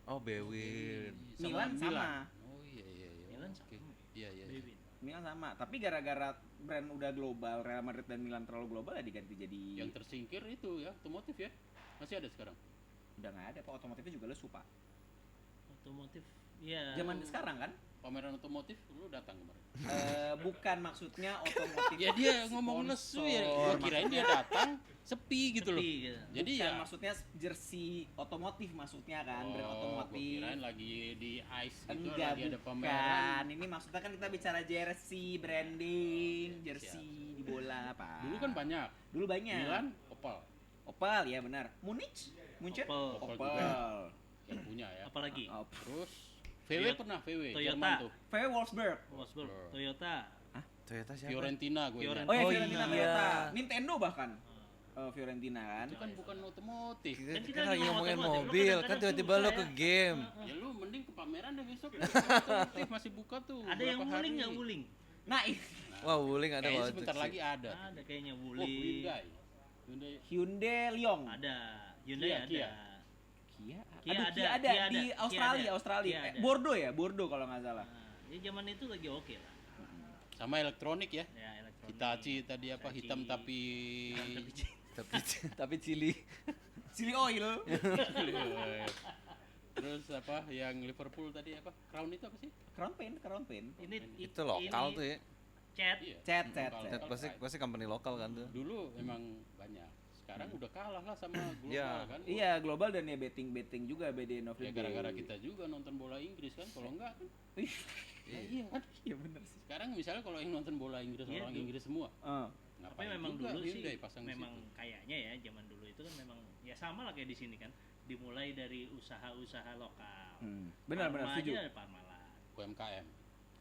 Oh, Bewin. Milan sama. Oh iya. Milan Oke. sama. Iya. Bebin. Milan sama. Tapi gara-gara brand udah global, Real Madrid dan Milan terlalu global ya diganti jadi Yang tersingkir itu ya, otomotif ya. Masih ada sekarang. udah nggak ada. Pak otomotifnya juga lesu Pak. Otomotif. Iya. Zaman sekarang kan? Pameran otomotif lu datang kemarin. Bukan maksudnya otomotif. Ya dia ngomong lesu ya. Gua kirain dia datang sepi gitu loh. Sepi, gitu. Jadi Bukan, ya maksudnya jersey otomotif maksudnya kan, brand gua otomotif. kirain lagi di ice gitu, Enggak, lagi ada bukan. pameran. Ini maksudnya kan kita bicara jersey, branding, jersey di bola, Pak. Dulu kan banyak. Dulu banyak. Milan, Opel Opel, ya benar. Munich? Munchen? Opel. Opel juga. Yang punya ya. Apalagi Terus VW Toyota. pernah VW Toyota. Jerman tuh. VW Wolfsburg. Wolfsburg, Betul. Toyota. Toyota siapa? Fiorentina gue Fiorentina. Oh ya, Oh Fiorentina, iya. Toyota. Nintendo bahkan. Fiorentina kan. Itu kan bukan otomotif. Kita, Kan kita kita lagi lagi ngomongin ngomong otomotif, lu mobil, kan kadang-kadang tiba-tiba susah lo ya. ke game. Ya lu mending ke pameran deh besok. Otomotif masih buka tuh. Ada yang berapa wuling hari. nggak wuling? Nah, Wah, Wuling ada Kayaknya waktu sebentar sih. lagi ada. Ada kayaknya Oh, wuling. Hyundai. Hyundai Leong. Ada. Hyundai Kia, ada. Kia. Kia, Kia aduh, ada, Kia ada Kia di ada, Australia, Kia ada. Australia. Kia ada. Bordeaux ya, Bordeaux kalau nggak salah. Nah, ya zaman itu lagi oke lah. Sama elektronik ya. Ya elektronik. Hitachi tadi apa Hitachi. hitam tapi tapi cili. Chili oil. Terus apa yang Liverpool tadi apa? Crown itu apa sih? Crown Paint. Ini Itu lokal tuh ya. Cat. Iya. Cat. Lokal Pasti company lokal kan tuh. Dulu emang banyak. Sekarang udah kalah lah sama global Iya. kan. Iya, global dan ya betting juga BD of the Ya day. gara-gara kita juga nonton bola Inggris kan. Kalau enggak kan. Ih, Iya kan. iya bener sih. Sekarang misalnya kalau yang nonton bola Inggris Iya, orang tuh. Inggris semua. Tapi Ngapain memang juga dulu sih Hyundai pasang di memang situ. kayaknya ya zaman dulu itu kan memang ya sama lah kayak di sini kan dimulai dari usaha-usaha lokal. Benar Parma setuju. aja ada Parmalat. UMKM.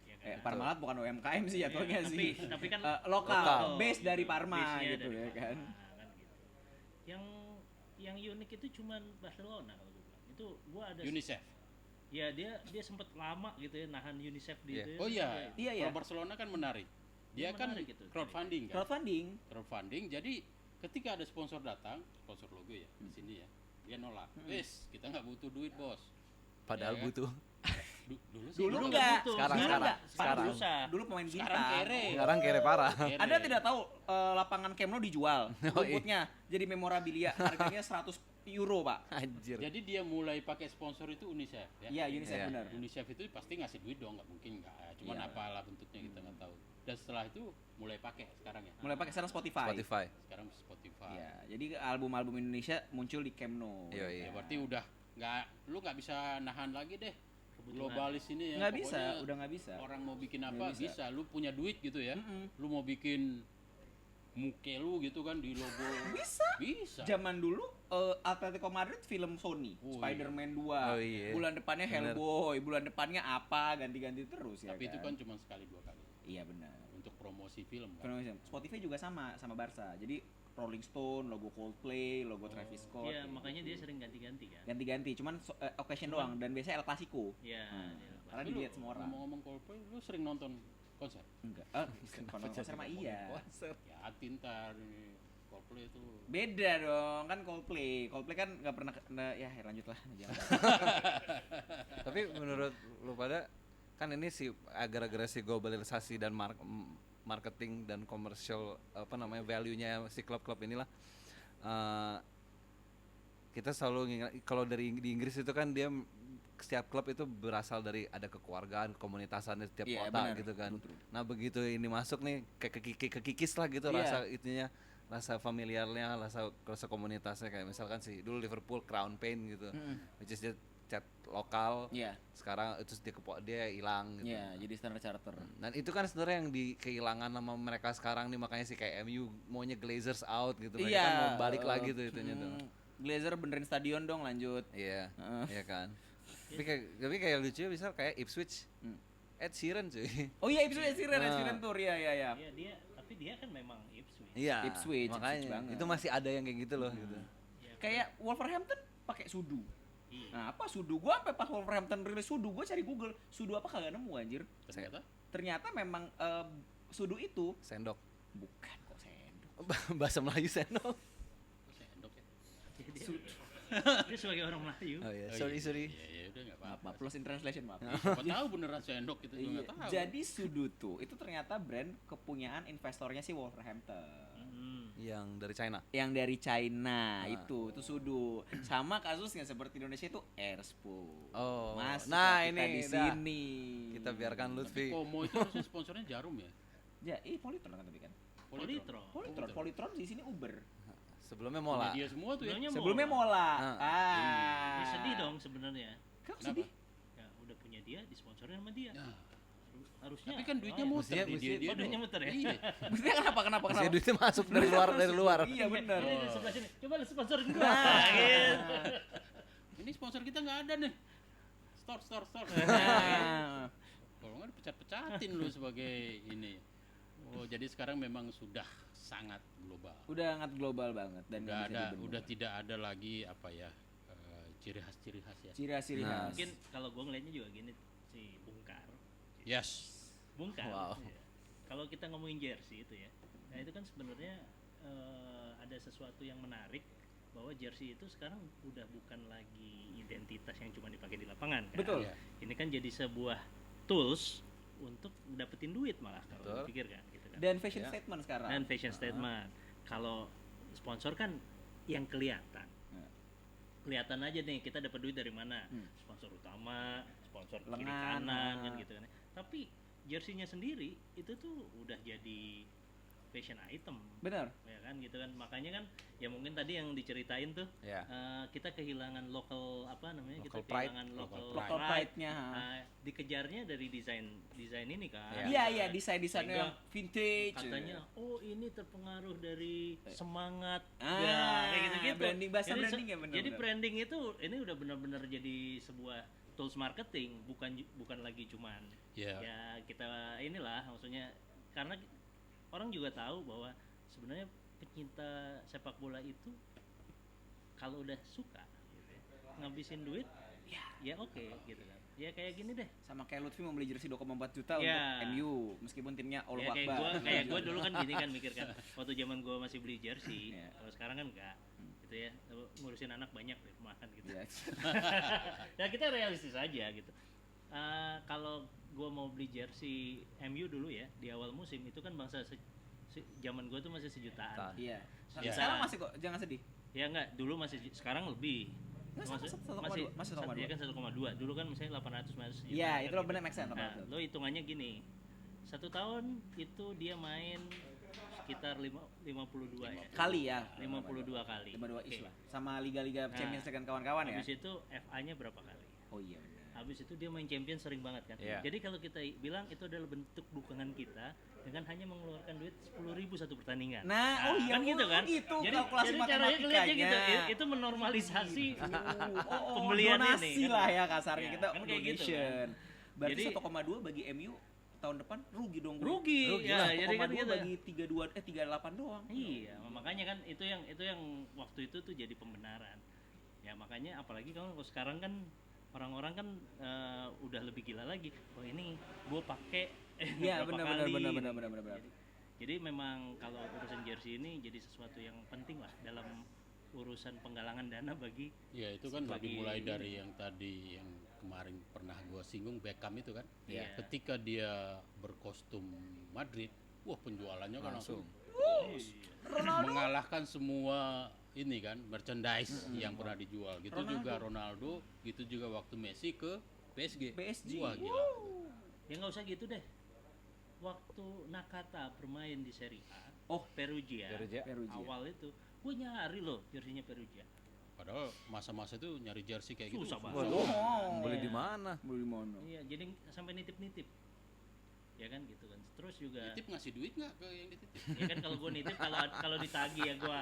Ya kan? Parmalat bukan UMKM sih jatuhnya Iya, sih. tapi kan lokal, Lokal. base dari Parma Base-nya gitu dari ya Parma, kan. gitu. Yang unik itu cuman Barcelona kalau gue bilang. Itu gua ada UNICEF. ya dia sempat lama gitu ya nahan UNICEF di Iya. itu. ya. Oh iya. Iya, iya. Kalau Barcelona kan menarik. Dia Dia kan menarik gitu. crowdfunding kan. Crowdfunding. Jadi ketika ada sponsor datang, sponsor logo ya di sini ya, dia nolak. Wes, kita nggak butuh duit bos. Padahal Ya kan? butuh. Dulu sih. Dulu nggak enggak. butuh. Sekarang, Dulu sekarang. enggak. Sekarang. Susah. Dulu pemain Sekarang bintang. kere. Sekarang kere parah. Kere. Anda tidak tahu lapangan Camp Nou dijual Oh, iya. rumputnya jadi memorabilia harganya 100 euro pak. Anjir. Jadi dia mulai pakai sponsor itu UNICEF ya. Iya UNICEF Iya. benar. UNICEF itu pasti ngasih duit dong, nggak mungkin nggak. Cuman Iya. apalah bentuknya kita nggak tahu. Dan setelah itu mulai pakai sekarang ya. Mulai pakai sekarang Spotify. Spotify. Sekarang Spotify. Iya, jadi album-album Indonesia muncul di Camp Nou. Iya, Ya berarti udah lu nggak bisa nahan lagi deh. Globalis ini ya. Nggak bisa, pokoknya udah nggak bisa. Orang mau bikin Nggak apa bisa. bisa. Lu punya duit gitu ya. Lu mau bikin muke lu gitu kan di logo. Bisa. Bisa. Zaman dulu Atletico Madrid film Sony, Oh, Spider-Man 2. Oh, iya. Bulan depannya Bener. Hellboy, bulan depannya apa, ganti-ganti terus ya. Tapi itu kan cuma sekali dua kali Iya benar. untuk promosi film kan. Spotify juga sama Barca. Jadi Rolling Stone, logo Coldplay, logo Travis Scott. Iya, kayak makanya gitu. dia sering ganti-ganti kan. Ganti-ganti, cuman occasion doang dan biasanya El Clasico. Iya, dia Karena Tapi lu dilihat semua orang. ngomong-ngomong Coldplay, lu sering nonton konser? Enggak. Kalau konser mah iya. Ya Tintar ini Coldplay itu. Beda dong, kan Coldplay. Coldplay kan nggak pernah ya lanjut lah. Jangan. Tapi menurut lu pada kan ini sih gara-gara si globalisasi dan marketing dan komersial apa namanya value-nya si klub-klub inilah kita selalu ngingat kalau di Inggris itu kan dia setiap klub itu berasal dari ada kekeluargaan, komunitasan di setiap Iya, kota benar. gitu kan. Betul. Nah begitu ini masuk nih kayak kekikis lah gitu Iya. rasa itunya, rasa familiarnya, rasa komunitasnya kayak misalkan sih dulu Liverpool Crown Paint gitu, which is cat lokal. Iya. Sekarang itu dia hilang gitu. Iya, jadi standar charter. Dan itu kan sebenarnya yang kehilangan sama mereka sekarang nih, makanya sih kayak MU maunya Glazers out gitu. Mereka kan mau balik lagi tuh itunya tuh. Glazer benerin stadion dong, lanjut. Iya, iya kan. Tapi kayak lucu bisa kayak Ipswich. Ed Sheeran cuy. Oh iya, Ipswich Ed Sheeran tour, iya. Iya, tapi dia kan memang Ipswich. Iya. Ipswich Makanya banget. itu masih ada yang kayak gitu loh gitu. Ya, Kayak Wolverhampton pakai sudu. iya. Nah, apa sudu? Gua sampai pas Wolverhampton rilis sudu, gua cari Google, sudu apa kagak nemu anjir. Ternyata Ternyata memang sudu itu Sendok. bukan kok sendok. Bahasa Melayu sendok. sendok ya. Dia sebagai orang Melayu. Oh iya, Oh, sorry. Iya, udah enggak apa-apa. Maaf, lost in translation, maaf. Siapa tahu beneran sendok itu juga Iya. enggak tahu. Jadi sudu tuh itu ternyata brand kepunyaan investornya si Wolverhampton. Yang dari China. Yang dari China itu sudu. Sama kasusnya seperti Indonesia itu Airspo. Oh, Masuk nah kita ini di dah. sini. Kita biarkan Tapi Lutfi. Como itu harusnya sponsornya Jarum ya. Ya, Polytron kan tapi kan. Polytron. Polytron di sini Uber. Sebelumnya Mola. Dia semua tuh ya. Sebelumnya Sebelumnya Mola. Ya, sedih dong sebenarnya. Kok Kenapa? sedih? Ya udah punya dia, disponsorin sama dia. Nah, Harusnya. tapi kan duitnya ya. muter Mestinya- di dia Oh, duitnya muter ya? Iya. Maksudnya kenapa? Maksudnya duitnya masuk dari luar. Iya benar. Ini di sebelah sini. Coba lu sponsorin gua. Nah. Gitu. Ini sponsor kita nggak ada nih. Store. Nah, Kalau nggak dipecat-pecatin lu sebagai ini. Oh, jadi sekarang memang sudah sangat global. udah sangat global banget dan nggak bisa dibendung. Udah tidak ada lagi apa ya ciri khas ya. Ciri Nah. khas. Mungkin kalau gua ngeliatnya juga gini si Bungkar. Yes. Bungkar. Wow. Iya. Kalau kita ngomongin jersey itu ya. Nah, itu kan sebenarnya ada sesuatu yang menarik bahwa jersey itu sekarang udah bukan lagi identitas yang cuma dipakai di lapangan kan. Betul. Iya. Ini kan jadi sebuah tools untuk dapetin duit malah kalau Betul. dipikir kan gitu kan. Dan fashion Ya. statement sekarang. Dan fashion statement. Kalau sponsor kan yang kelihatan. Ya. Kelihatan aja nih kita dapat duit dari mana. Hmm. Sponsor utama, sponsor kiri Lengan, kanan kan gitu kan. Tapi jersey-nya sendiri itu tuh udah jadi fashion item. Benar. Ya kan gitu kan. Makanya kan ya mungkin tadi yang diceritain tuh Ya. kita kehilangan local apa namanya? Local kita pride. kehilangan local Local pride-nya. dikejarnya dari desain ini kan. Ya. Iya, desain-desain Sehingga yang vintage. katanya oh ini terpengaruh dari semangat Ah, ya kayak gitu-gitu. branding, bahasa Jadi branding ya, benar-benar. Jadi branding itu ini udah benar-benar jadi sebuah tools marketing, bukan lagi cuman Ya. ya kita inilah maksudnya karena orang juga tahu bahwa sebenarnya pecinta sepak bola itu kalau udah suka gitu ya, ngabisin duit ya oke gitu kan. Ya kayak gini deh. Sama kayak Lutfi membeli jersey 2,4 juta Ya. untuk MU meskipun timnya Allah Ya kayak Akbar. gua dulu kan gini kan mikir kan waktu zaman gua masih beli jersey. Iya. Kalau sekarang kan enggak. Gitu ya. Ngurusin anak banyak di rumah kan gitu. Iya. Ya kita realistis aja gitu. Kalau gua mau beli jersey MU dulu ya di awal musim itu kan bangsa zaman gua tuh masih sejutaan. Iya. Ya. Sekarang masih kok, jangan sedih. Ya enggak, dulu masih sekarang lebih. Nggak, sama 1,2. Masih 1,2. Dia kan 1,2. Dulu kan misalnya 800 masih Iya, jutaan itu kan benar make sense. Nah, lo hitungannya gini. 1 tahun itu dia main sekitar 52 ya. Kali ya. 52 kali. 52 Oke. is lah. Sama liga-liga Nah, Champions League dan kawan-kawan ya. Habis itu FA-nya berapa kali? Oh iya benar. Habis itu dia main champion sering banget kan. Iya. Jadi kalau kita bilang itu adalah bentuk dukungan kita dengan hanya mengeluarkan duit 10.000 satu pertandingan. Nah, oh iya, kan gitu kan. gitu Jadi kalkulasi caranya kelihatannya gitu. matematikanya. Itu menormalisasi Oh, pembelian donasi ini kan. lah ya kasarnya Ya, kita kan kayak gitu donation. Berarti Jadi- 1,2 bagi MU tahun depan rugi dong. Bro. Rugi, ya, lah, jadi kan 1,2 gitu. bagi 38 doang. Iya, makanya kan itu yang waktu itu tuh jadi pembenaran. Ya makanya apalagi kalau sekarang kan orang-orang kan udah lebih gila lagi. Oh ini gua pakai Iya, berapa benar. kali. Jadi memang kalau urusan jersey ini jadi sesuatu yang penting lah dalam urusan penggalangan dana bagi Ya itu kan Bagi- mulai dari yang tadi yang kemarin pernah gua singgung Beckham itu kan. Iya. Ketika dia berkostum Madrid, wah penjualannya kan langsung mengalahkan semua ini kan merchandise yang pernah dijual. Gitu juga Ronaldo, gitu juga waktu Messi ke PSG. PSG. Wah gila. ya nggak usah gitu deh. Waktu Nakata bermain di Serie A, Oh, Perugia, Perugia. Perugia. awal itu gue nyari loh jersinya Perugia. Padahal masa-masa itu nyari jersey kayak gitu Susah banget. Waduh, Oh, beli iya. di mana? beli mana? Iya, jadi sampai nitip-nitip. Ya kan gitu kan. Terus juga Nitip ngasih duit nggak ke yang dititip? ya kan kalau gue nitip kalau ditagih ya gue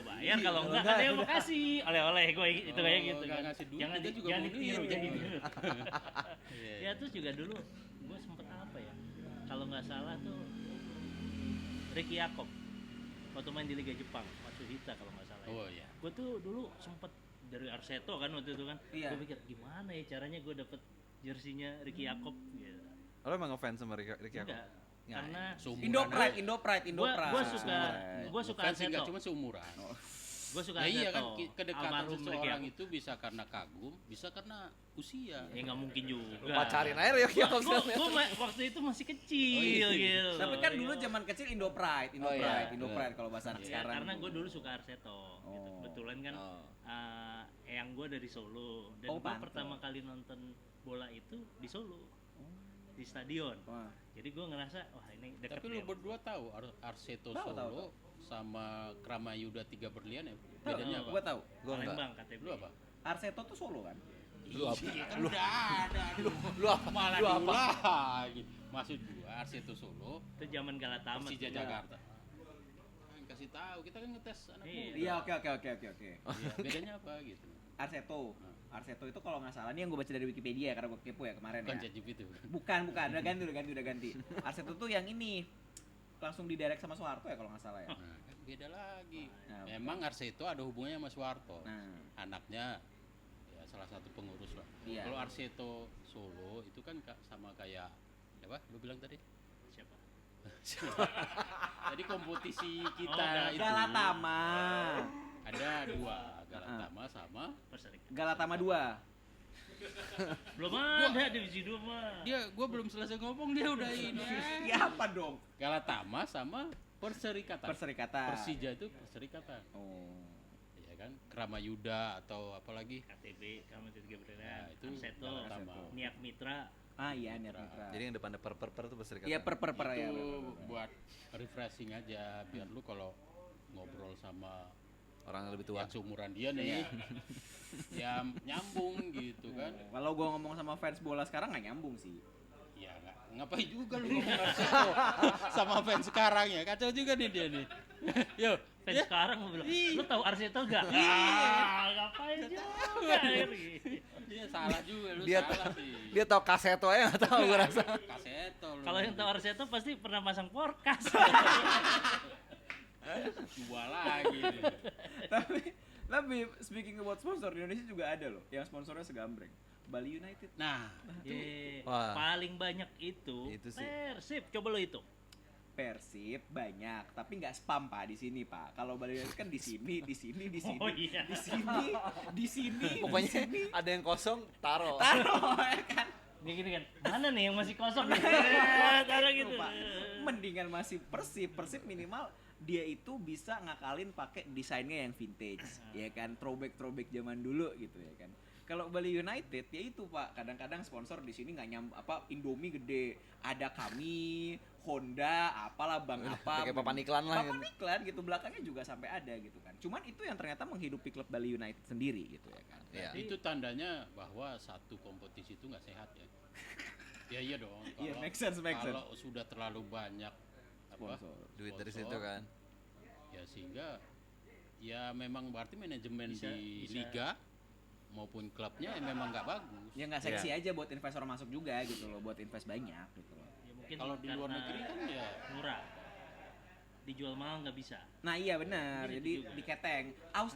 bayar, kalau enggak kan dia mau kasih oleh-oleh gue itu kayak gitu nggak kan. ngasih duit, Jangan kita juga jangan mau ditiru, niru. jangan ditiru. Iya, Ya terus juga dulu gue sempet apa ya? Kalau nggak salah tuh Ricky Yakob waktu main di Liga Jepang, Matsuhita kalau nggak salah. Oh iya. Gue tuh dulu sempet dari Arseto kan waktu itu kan. Iya. Gue pikir gimana ya caranya gue dapet jersinya Ricky Yakob gitu. Lo emang ngefans sama Ricky Yakob? Enggak. Ya, Karena Seumuran Indo aja. Pride, Indo Pride, Indo Gua- Pride. gua suka- Seumuran. gue suka Bukan sih, nggak Arseto. cuma seumuran. Gue suka Ya iya kan Arseto. kedekatan Almarhum Ricky seseorang Yakob. itu bisa karena kagum, bisa karena usia. Ya nggak mungkin juga. Lu pacarin aja Ricky Yakob. Gue waktu itu masih kecil gitu. Tapi kan dulu zaman kecil Indo Pride, Indo Oh, iya. Pride, Indo Iya. Pride kalau bahasa anak Ya, sekarang. karena gue dulu suka Arseto. Gitu. Oh. Kebetulan kan Oh. eyang gue dari Solo dan Oh, gue pantes. pertama kali nonton bola itu di Solo di stadion. Wah. Jadi gue ngerasa wah ini dekat. Tapi lu berdua tahu Arseto Tahu, Solo tahu. sama Kramayuda 3 Berlian ya? Tahu, Bedanya apa? Gua tahu. Gua enggak. Palembang KTP. Lu apa? Arseto tuh Solo kan? Lu apa? Iya kan udah ada. Lu apa? Malah Lu apa? diulang lagi. Maksud gua Arseto Solo, Itu zaman Galatama. Persija tuh. Jakarta. Kan kasih tahu, kita kan ngetes anak Iya. muda. Iya, oke. Iya, bedanya apa gitu? Arseto. Arseto itu kalau nggak salah, ini yang gue baca dari Wikipedia karena gue kepo ya kemarin Bukan ya. ChatGPT itu. Bukan, udah ganti. Arseto tuh yang ini langsung didirect sama Soeharto ya kalau nggak salah ya. Nah, kan beda lagi. Nah, Memang Arseto ada hubungannya sama Soeharto. Nah, Anaknya ya salah satu pengurus lah. Iya. Kalau Arseto Solo itu kan sama kayak apa? Lu bilang tadi? Siapa? Tadi kompetisi Oh, kita itu Galatama. ada 2, Galatama sama Perserikat. Galatama 2. Belum ada divisi 2 mah. gua belum selesai ngomong dia udah ini. Ya apa dong? Galatama sama Perserikatan. Perserikatan. Persija itu Perserikatan. Oh. Ya kan? Kramayuda atau apalagi? KTB, kamu tiga Nah, beneran. itu Arseto, Galatama. Niak Mitra. Ah iya, Niat Mitra. Jadi yang depannya per tuh berserikat. Iya per ya. Itu buat refreshing aja biar lu kalau ngobrol sama orang yang lebih tua. yang seumuran dia nih ya nyambung gitu kan. Kalau gua ngomong sama fans bola sekarang nggak nyambung sih. Ya ngapain juga lu ngomong Arseto sama fans sekarang ya, kacau juga nih dia nih. Yo, Fans ya. sekarang mau bilang, Iya. lu tahu Arseto gak? Iya. Ngapain juga? Dia salah juga lu Dia salah sih. Dia tau kaseto aja nggak tahu gue rasa. Kaseto lu. Kalau yang tahu Arseto pasti pernah pasang forecast. dua lagi nih. tapi speaking about sponsor di Indonesia juga ada loh yang sponsornya segambreng. Bali United. Nah, Ye, Wah. paling banyak itu Itu sih. Persib, coba lo itu. Persib banyak, tapi nggak spam Pak di sini Pak. Kalau Bali United kan di sini, di sini, di sini, Oh, iya. di sini, di sini, Pokoknya di sini. ada yang kosong taruh. Taruh ya kan. Ini gini kan, mana nih yang masih kosong? Taruh gitu. Pak. Mendingan masih Persib minimal dia itu bisa ngakalin pakai desainnya yang vintage, ya kan, throwback zaman dulu gitu ya kan. Kalau Bali United ya itu Pak, kadang-kadang sponsor di sini nggak Indomie gede, ada kami, Honda, apalah bang apa, Kayak papan iklan lah papan gitu. iklan gitu, belakangnya juga sampai ada gitu kan. Cuman itu yang ternyata menghidupi klub Bali United sendiri gitu ya kan. Iya. itu tandanya bahwa satu kompetisi itu nggak sehat ya. Ya iya dong. Iya, make sense. Kalau sudah terlalu banyak apa, Sponsor. Duit dari sponsor, situ kan. ya sehingga ya memang berarti manajemen Bisa- di bisa. liga maupun klubnya ya memang nggak bagus. Ya nggak seksi aja buat investor masuk juga gitu loh, buat invest banyak gitu loh. Ya, mungkin Kalau di luar karena negeri kan ya murah. Dijual mahal nggak bisa. Nah iya benar, Mungkin jadi itu juga. diketeng.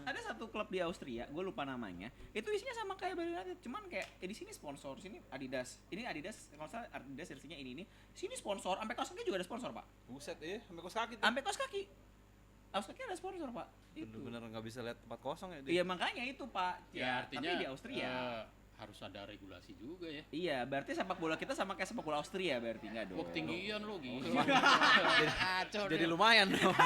Ada satu klub di Austria, gue lupa namanya. Itu isinya sama kayak Bali United, cuman kayak di sini sponsor, sini Adidas. Ini Adidas, kalau salah Adidas jersinya ini. Sini sponsor, sampai kaos kaki juga ada sponsor pak. Buset sampai kos kaki tuh. Sampai kaos kaki, kaos kaki ada sponsor pak. Itu. Bener-bener nggak bisa lihat tempat kosong ya. Iya makanya itu pak. ya artinya tapi di Austria. harus ada regulasi juga ya. Iya, berarti sepak bola kita sama kayak sepak bola Austria berarti nggak dong? Wah, tinggian lo gitu. Jadi lumayan dong.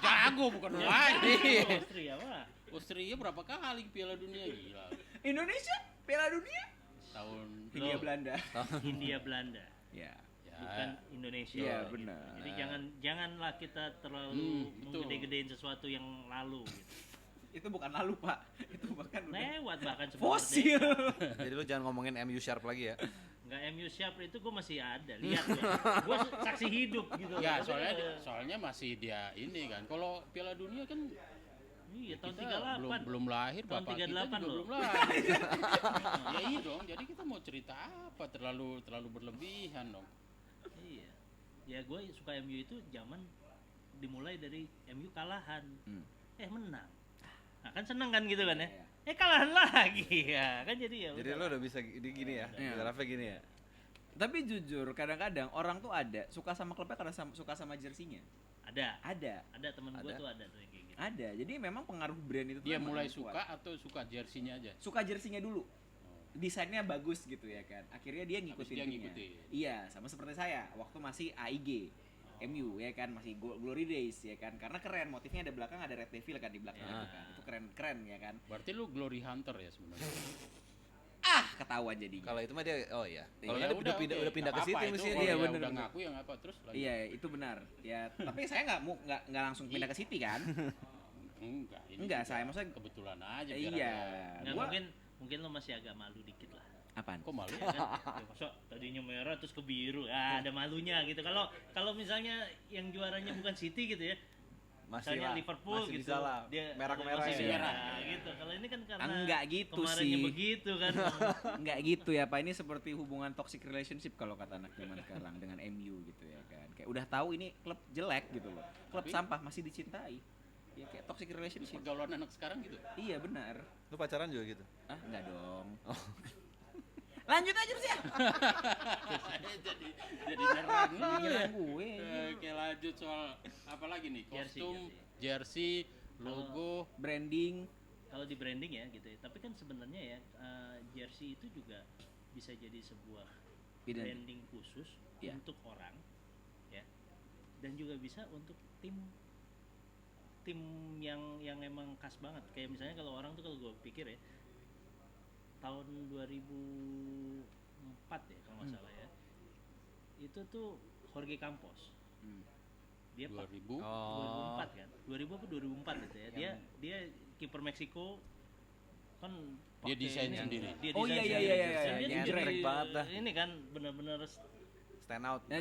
jago bukan lumayan. Iya. Austria mah. Austria berapa kali Piala Dunia gila. Indonesia Piala Dunia? Tahun Hindia Loh. Belanda. Hindia Belanda. Ya. ya Bukan Indonesia. Iya, gitu. benar. Jadi janganlah kita terlalu itu. menggede-gedein sesuatu yang lalu gitu. Itu bukan lalu pak, itu kan udah lewat bahkan sebelum fosil. Jadi lu jangan ngomongin MU Sharp lagi ya. nggak MU siap itu gue masih ada lihat gue saksi hidup gitu. Ya, Tapi, soalnya masih dia ini kan. Kalau Piala Dunia kan iya tahun kita 38 belum lahir, Tahun bapak kita 38 juga loh. belum lahir. Ya iya dong. Jadi kita mau cerita apa? Terlalu berlebihan dong. Iya. Ya gue suka MU itu zaman dimulai dari MU kalahan. Menang. Nah kan seneng kan gitu kan ya. Iya. Kalahan lagi ya. Kan jadi ya. Jadi lu udah bisa gini ya. Iya. Grafnya gini ya. Tapi jujur kadang-kadang orang tuh ada suka sama klubnya karena suka sama jersinya. Ada temen gue Ada. tuh ada tuh yang kayak gitu. Ada. Jadi memang pengaruh brand itu tuh Dia emang mulai kuat. suka atau suka jersinya aja? Suka jersinya dulu. Desainnya bagus gitu ya kan. Akhirnya dia ngikutin dia timnya. ngikutin. Iya, sama seperti saya waktu masih AIG. MU ya kan masih Glory Days ya kan karena keren motifnya ada belakang ada Red Devil kan di belakang Ya. itu kan itu keren ya kan Berarti lu glory hunter ya sebenarnya. ketahuan jadinya. Kalau itu mah dia oh iya. Kalau Iya, kan dia udah pindah ke situ mesti Iya, Iya bener, udah bener. ngaku ya ngapa terus lanjut. Iya itu benar ya tapi saya nggak langsung pindah ke City kan. Enggak, ini Enggak, juga saya maksudnya kebetulan aja biar iya ada- Nah, gua mungkin lo masih agak malu dikit lah. apaan Kok malu? Ya kan? Ya, masa tadinya merah terus ke biru. Ada malunya gitu. Kalau misalnya yang juaranya bukan City gitu ya. masih Misalnya lah, Liverpool masih gitu. bisa lah. Dia Merah ke merah masih ya. merah gitu. Kalau ini kan karena Enggak gitu kemarinnya sih. begitu kan. nggak gitu ya Pak ini seperti hubungan toxic relationship kalau kata anak zaman sekarang dengan MU gitu ya kan kayak udah tahu ini klub jelek gitu loh klub Tapi- sampah masih dicintai ya kayak toxic relationship Pergaulan anak sekarang gitu. iya benar Lu pacaran juga gitu. enggak dong lanjut aja sih ya jadi nyerang. nyerang gue Oke, lanjut soal apa lagi nih? Jersey, Kostum, jersey, logo. branding Kalau di branding ya gitu ya. Tapi kan sebenarnya ya jersey itu juga bisa jadi sebuah Identitas. branding khusus Iya. untuk orang ya. Dan juga bisa untuk tim yang emang khas banget. Kayak misalnya kalau orang tuh kalau gue pikir ya tahun 2004 ya kalau nggak salah ya. Itu tuh Jorge Campos. Dia 2000. Oh. 2004 kan 2000 apa 2004 gitu ya dia kiper Meksiko kan Dia pakai desain ini, sendiri. dia Oh, desain iya, sendiri. iya, iya, Dan iya, dia iya, tuh jreng jadi- banget dah. ini kan benar-benar nah stand out di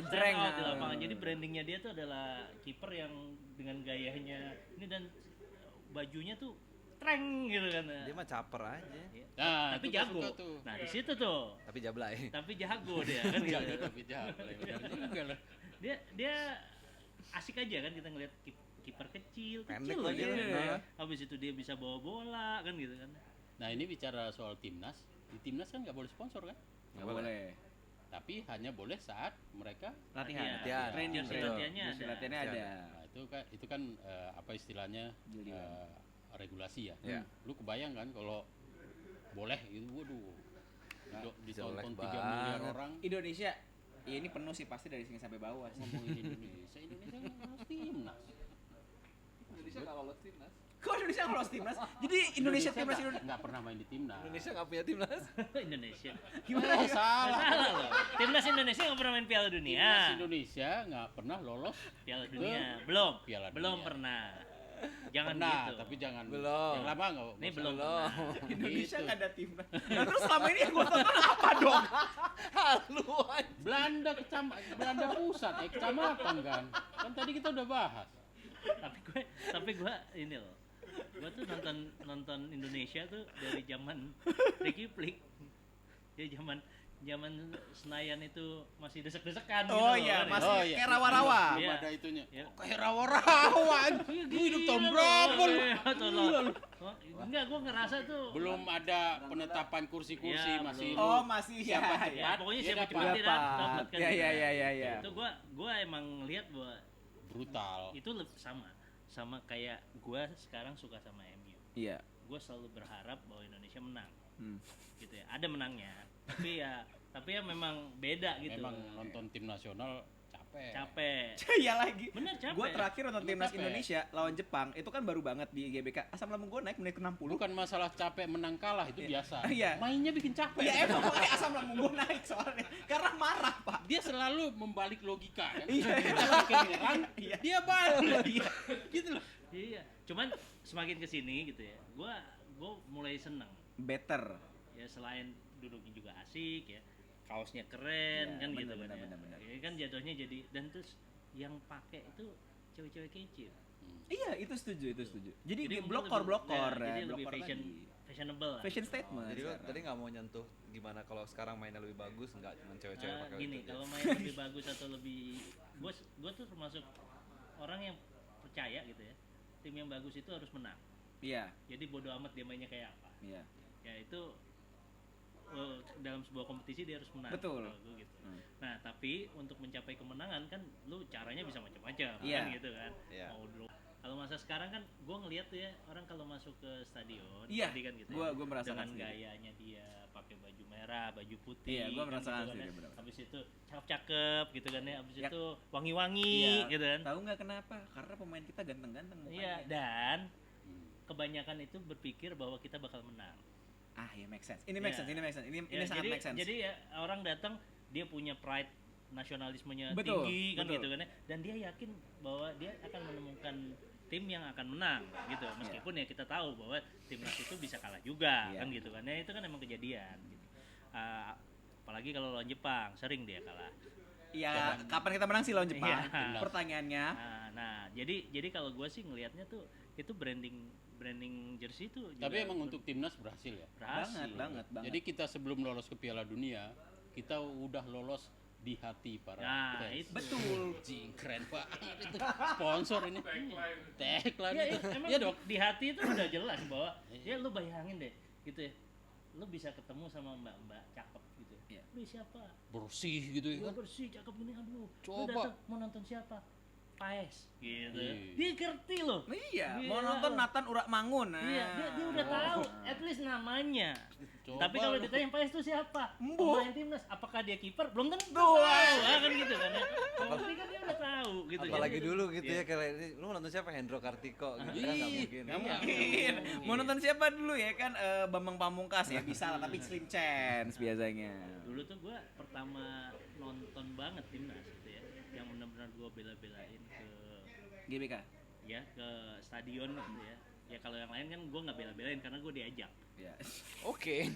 lapangan jadi brandingnya dia tuh adalah kiper yang dengan gayanya ini dan bajunya tuh treng gitu kan Dia mah caper aja. Ya. Nah, Tapi itu gua jago suka tuh. nah di situ tuh Tapi jablay. tapi jago dia kan gitu. Jago tapi jago. Benar juga lah. dia asik aja kan kita ngeliat kiper kecil Pendek loh lagi dia. ya. Habis itu dia bisa bawa bola kan gitu kan. Nah, ini bicara soal timnas. Di timnas kan nggak boleh sponsor kan? nggak boleh Tapi hanya boleh saat mereka latihan Latihan. training Jersey Betul. latihannya Jersey ada. latihannya ada Nah, itu kan apa istilahnya Jadi, regulasi ya. Iya. Lu kebayang kan kalau boleh gitu, waduh. Ditonton 3 jelek miliar banget. orang Indonesia ya ini penuh sih pasti dari sini sampai bawah sih. ngomongin Indonesia. Indonesia kan harus timnas. Indonesia kalau lolos timnas. Kok Indonesia nggak lolos timnas? Jadi Indonesia timnas Indonesia. nggak pernah main di timnas. Indonesia nggak punya timnas. Indonesia. Gimana ya? Salah. Salah loh. Timnas Indonesia nggak pernah main Piala Dunia. Timnas Indonesia nggak pernah lolos. Piala Dunia belum. Piala Belum Dunia. pernah. Jangan Pernah, gitu. tapi jangan. Belum. Yang lama nggak. Ini belum. Belum. pernah. Indonesia Gitu. nggak ada timnas. Nah, terus selama ini yang gue tonton apa dong? Halu aja. Belanda pusat, kecamatan kan. Kan tadi kita udah bahas. tapi gue ini loh. Gue tuh nonton Indonesia tuh dari zaman Ricky Flick. Ya zaman Senayan itu masih desek-desekan Oh gitu iya, loh, kan. masih Oh, iya. kayak rawa-rawa. Belum Iya. ada itunya. Iya. Kayak rawa-rawa. Lu hidup tahun berapa lu? Enggak, gue ngerasa tuh Belum ada penetapan kursi-kursi, Ya, masih belum. lu Oh masih ya. siapa ya. cepat, pokoknya dia siapa dapat. cepat dia dapat kan. Ya ya ya ya ya. Itu gue emang lihat bahwa brutal. itu sama kayak gue sekarang suka sama MU. Iya. Gue selalu berharap bahwa Indonesia menang. Hmm. Gitu ya. Ada menangnya. Tapi ya memang beda gitu. Memang nonton tim nasional capek. Capek. Iya lagi. Bener capek. Gue terakhir nonton Emang timnas capek. Indonesia lawan Jepang itu kan baru banget di GBK. Asam lambung gue naik menit ke 60. Bukan masalah capek menang kalah itu biasa. Iya. Mainnya bikin capek. Ya emang makanya asam lambung gue naik soalnya karena marah pak. Dia selalu membalik logika kan. Iya. Kita bikin nyerang, Iya. dia balik. Gitu loh. Iya. Cuman semakin kesini gitu ya. Gue gue mulai seneng Better. ya, selain duduknya juga asik ya, kaosnya keren Ya, kan bener, gitu bener, kan ya. bener. Ya kan jatuhnya jadi, dan terus yang pakai itu cewek-cewek kece. Iya, itu setuju. Jadi, mungkin blokor lebih- ya, ya, jadi lebih blokor fashionable lah. Fashion statement. Jadi lo sekarang. tadi nggak mau nyentuh gimana kalau sekarang mainnya lebih bagus, nggak cuma cewek-cewek pakai Gini, itu aja. kalau main lebih bagus atau lebih, gue tuh termasuk orang yang percaya gitu ya, tim yang bagus itu harus menang. Iya, Jadi bodo amat dia mainnya kayak apa. iya. Ya itu dalam sebuah kompetisi dia harus menang. Betul. Kalau gua gitu. Hmm. Nah, tapi untuk mencapai kemenangan kan lu caranya bisa macam-macam Iya. kan gitu kan. Iya. Mau dulu. Kalau masa sekarang kan gue ngeliat tuh ya, orang kalau masuk ke stadion Iya, tadi kan gitu gua merasakan dengan sendiri. gayanya dia pakai baju merah, baju putih. Iya, gua kan merasakan gitu kan sendiri, ya. benar. Habis itu cakep-cakep gitu kan ya. Habis Ya. itu wangi-wangi Iya. gitu kan. Tahu nggak kenapa? Karena pemain kita ganteng-ganteng Iya, mukanya. dan kebanyakan itu berpikir bahwa kita bakal menang. Ah, ya make sense. Ini make Iya. sense. Ini Ya, sangat jadi, make sense. Jadi ya orang datang dia punya pride nasionalismenya Betul, tinggi kan betul. gitu kan ya, dan dia yakin bahwa dia akan menemukan tim yang akan menang gitu, meskipun ya kita tahu bahwa timnas itu bisa kalah juga Iya. kan gitu kan ya, itu kan emang kejadian gitu. Apalagi kalau lawan Jepang sering dia kalah. Iya, kapan kita menang sih lawan Jepang? Iya. Pertanyaannya. Nah jadi kalau gue sih ngelihatnya tuh itu branding jersey itu juga Tapi emang untuk timnas berhasil ya. berhasil. Banget. Jadi kita sebelum lolos ke Piala Dunia, kita udah lolos di hati para Nah, fans. itu. Betul. Jing, keren banget itu. Sponsor ini. Tagline Ya, itu. emang Iya dong. di hati itu udah jelas bahwa ya lu bayangin deh gitu ya, lu bisa ketemu sama mbak-mbak cakep gitu ya. Iya. Lu siapa? Bersih gitu ya Lu kan. bersih cakep gini, aduh. Lu Coba. datang mau nonton siapa? Paes gitu. Iya. Dia ngerti loh. Iya, Gila mau nonton loh. Nathan Urakmangun. Nah. Iya, dia udah tahu at least namanya. Coba Tapi kalau lu. ditanya Paes itu siapa? Embu. Pemain timnas. Apakah dia kiper? Belum tentu. Wah. Kan gitu kan ya. Tapi kan dia udah tahu gitu. Apalagi Jadi- dulu gitu Iya. ya, kayak ini lu nonton siapa, Hendro Kartiko gitu kan, nggak mungkin. Nggak Iya. mungkin. Mau nonton siapa dulu ya kan? Bambang Pamungkas ya bisa lah, tapi Slim Chance biasanya. Dulu tuh gue pertama nonton banget timnas gitu ya, yang benar-benar gue bela-belain ke GBK. ya ke stadion gitu ya. Ya kalau yang lain kan gue nggak bela-belain karena gue diajak. Ya. Oke.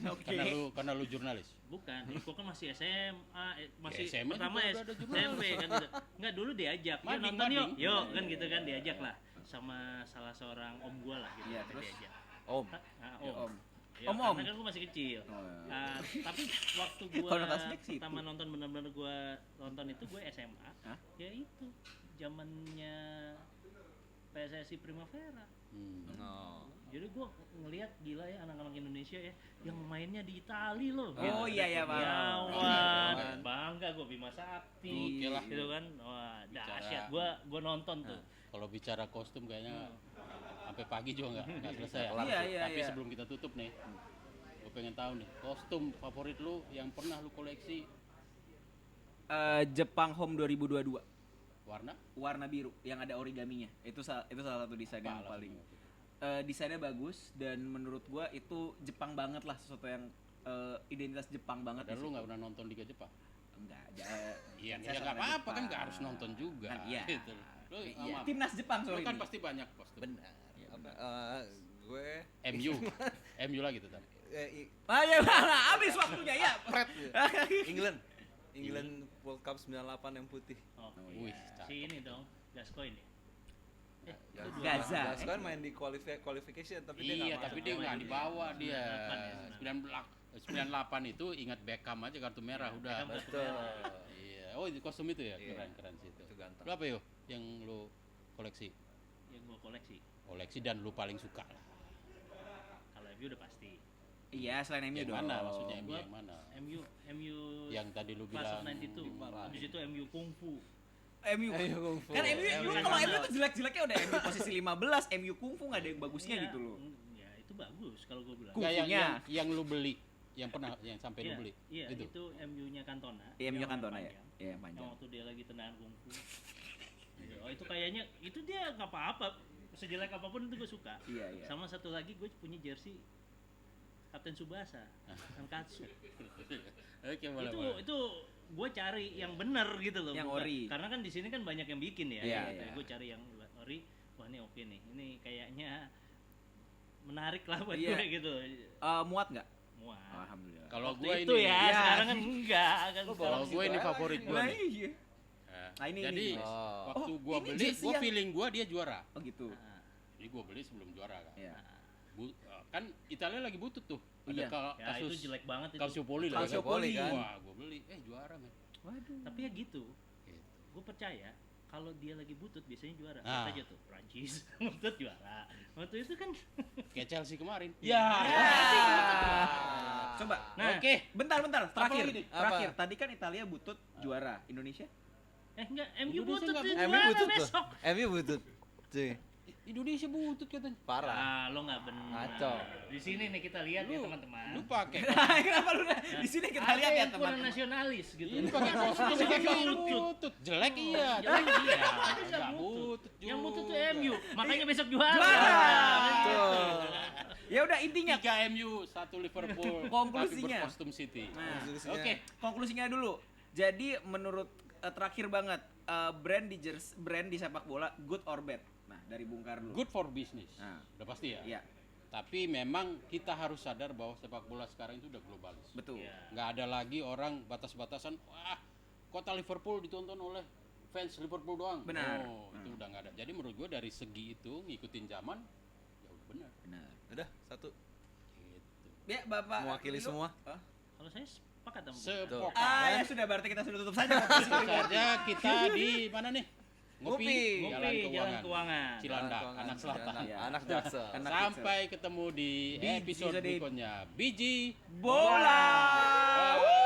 Karena lu jurnalis. Bukan, gue kan masih SMA, masih Ya, SMA pertama juga udah ada jurnalis. SMP kan gitu. Enggak, dulu diajak, yuk Mading, nonton yuk, mading. yuk kan gitu kan, diajak lah sama salah seorang om gue lah gitu. Iya, kan, terus? diajak. Om. Nah, Ya, om. Om. Ya, Om. karena kan gue masih kecil. Oh, iya. Tapi waktu gue Konotasinya ke situ. pertama nonton benar-benar gue nonton itu gue SMA. Hah? Ya itu zamannya PSSI Primavera. Oh. Jadi gue ngelihat gila ya anak-anak Indonesia ya yang mainnya di Itali loh. Oh, iya, iya, Bang. Kurniawan, bangga gue, Bima Sakti, Oke lah. gitu kan. Wah, Bicara- dahsyat. Gue nonton tuh. Kalau bicara kostum kayaknya sampai pagi juga nggak selesai ya. Iya, iya, Tapi iya. sebelum kita tutup nih, gue pengen tahu nih kostum favorit lu yang pernah lu koleksi Jepang Home 2022. warna Warna biru yang ada origaminya. Itu salah satu desain yang apa? paling desainnya bagus, dan menurut gua itu Jepang banget lah, sesuatu yang identitas Jepang banget. Dan di lu situ. nggak pernah nonton Liga Jepang? Enggak, Iya, saya ya sama nggak apa-apa Jepang. kan nggak harus nonton juga. Kan, iya. Gitu. Lu Iya, sama- timnas Jepang lu sorry. kan nih. pasti banyak kostum. Benar. Gue MU, MU lagi tuh kan. Ya, habis waktunya ya. Fred. England World Cup 98 yang putih. Oh, Wih, iya. Si ini dong, Gascoigne nih. Ya, itu Gaza. Gascoigne main di qualification tapi dia Iya, nggak tapi masuk. dia nggak dibawa dia. 98 ya, 98 itu ingat Beckham aja kartu merah udah. Beckham kartu Betul. Iya. Oh, itu kostum itu ya? Iya. Keren sih itu. Itu ganteng. Lu apa yo yang lu koleksi? Yang gue koleksi. Koleksi dan lu paling suka lah. Kalau MU udah pasti. Iya, selain MU Yang dong. mana maksudnya MU Gua- yang mana? MU Yang tadi lu Class bilang of 92. parah. Habis itu MU Kungfu. MU. Ayo, Kungfu. Kan MU MU lu kan kalau mana? MU tuh jelek-jeleknya udah MU posisi 15, MU kungfu nggak ada yang bagusnya Iya, gitu loh. Ya itu bagus kalau gue bilang. Nggak, yang, Kungfunya. yang lu beli, yang pernah yang sampai Iya, lu beli. iya, Itu. itu MU-nya Cantona. Iya, MU yang Cantona ya. panjang. Iya, yang panjang. Yang waktu dia lagi tendangan kungfu. Gitu. Oh itu kayaknya itu dia nggak apa-apa, sejelek apapun itu gue suka. Iya, iya. Sama satu lagi gue punya jersey Kapten Tsubasa, Nankatsu. Oke, boleh, itu boleh. itu gue cari yang bener gitu loh. Yang bukan- ori. Karena kan di sini kan banyak yang bikin ya. Iya, gitu. iya. Gue cari yang ori. Wah ini oke nih. Ini kayaknya menarik lah buat Iya. gue gitu. Muat nggak? Muat. Alhamdulillah. Kalau Waktu gue itu ini, ya, Ya. sekarang kan enggak kan. kalau gue ini favorit gue Nah, nih. iya. Ya. Nah, ini Jadi Oh. waktu Oh, gue ini beli, jersey gue yang- feeling gue dia juara. Oh gitu. Nah, Jadi gue beli sebelum juara kan. Iya. Kan Italia lagi butut tuh. Iya. Ada ya itu kasus jelek banget itu. Calciopoli lah. Calciopoli kan. Wah, gue beli, juara men. Waduh. Tapi ya gitu. Gitu. Gue percaya kalau dia lagi butut biasanya juara. Ah. Lihat aja tuh Prancis butut juara. Waktu itu kan Kayak Chelsea kemarin. Ya. Coba. Nah, Oke. Bentar, terakhir. lagi nih? Terakhir. Apa? Tadi kan Italia butut juara. Indonesia? enggak MU Indonesia butut nggak tuh butut. MU juara butut tuh. besok. MU butut. Cuy, Indonesia butut katanya. parah. Ah, lo nggak benar. Ngaco. Di sini nih kita lihat ya teman-teman. Lu pakai Kenapa lu di sini kita Ada lihat ya yang kurang teman-teman. nasionalis gitu. ini pakai kostum Pakai kan butut. butut. Jelek iya. Jelek iya, tapi Nggak nggak butut Yang butut tuh juga. MU, makanya besok juara. Juara. Betul. Ya udah intinya 3 MU, 1 Liverpool. Konklusinya. Tapi berkostum City. Nah, Konklusinya. oke, konklusinya dulu. Jadi menurut terakhir banget brand di sepak bola good or bad? Nah, dari Bung Kar dulu. Good for business. Nah. Udah pasti ya. Iya, Tapi memang kita harus sadar bahwa sepak bola sekarang itu udah globalis. betul. Iya. Nggak ada lagi orang batas-batasan, wah kota Liverpool ditonton oleh fans Liverpool doang. Benar. Oh, itu udah nggak ada. Jadi menurut gua dari segi itu ngikutin zaman, ya udah benar. Benar. Udah, satu. Gitu. Ya, Bapak Mewakili dulu. semua. Hah? Kalau saya sepakat sama Bung. Sepokat. Ya sudah berarti kita sudah tutup saja. Tentu saja kita di mana nih? Ngopi. Jalan Keuangan. Cilandak, Keuangan, anak selatan. Cilandak, Iya. Anak Jaksel. Anak Sampai ketemu di Biji episode episode berikutnya. Biji bola. Bola.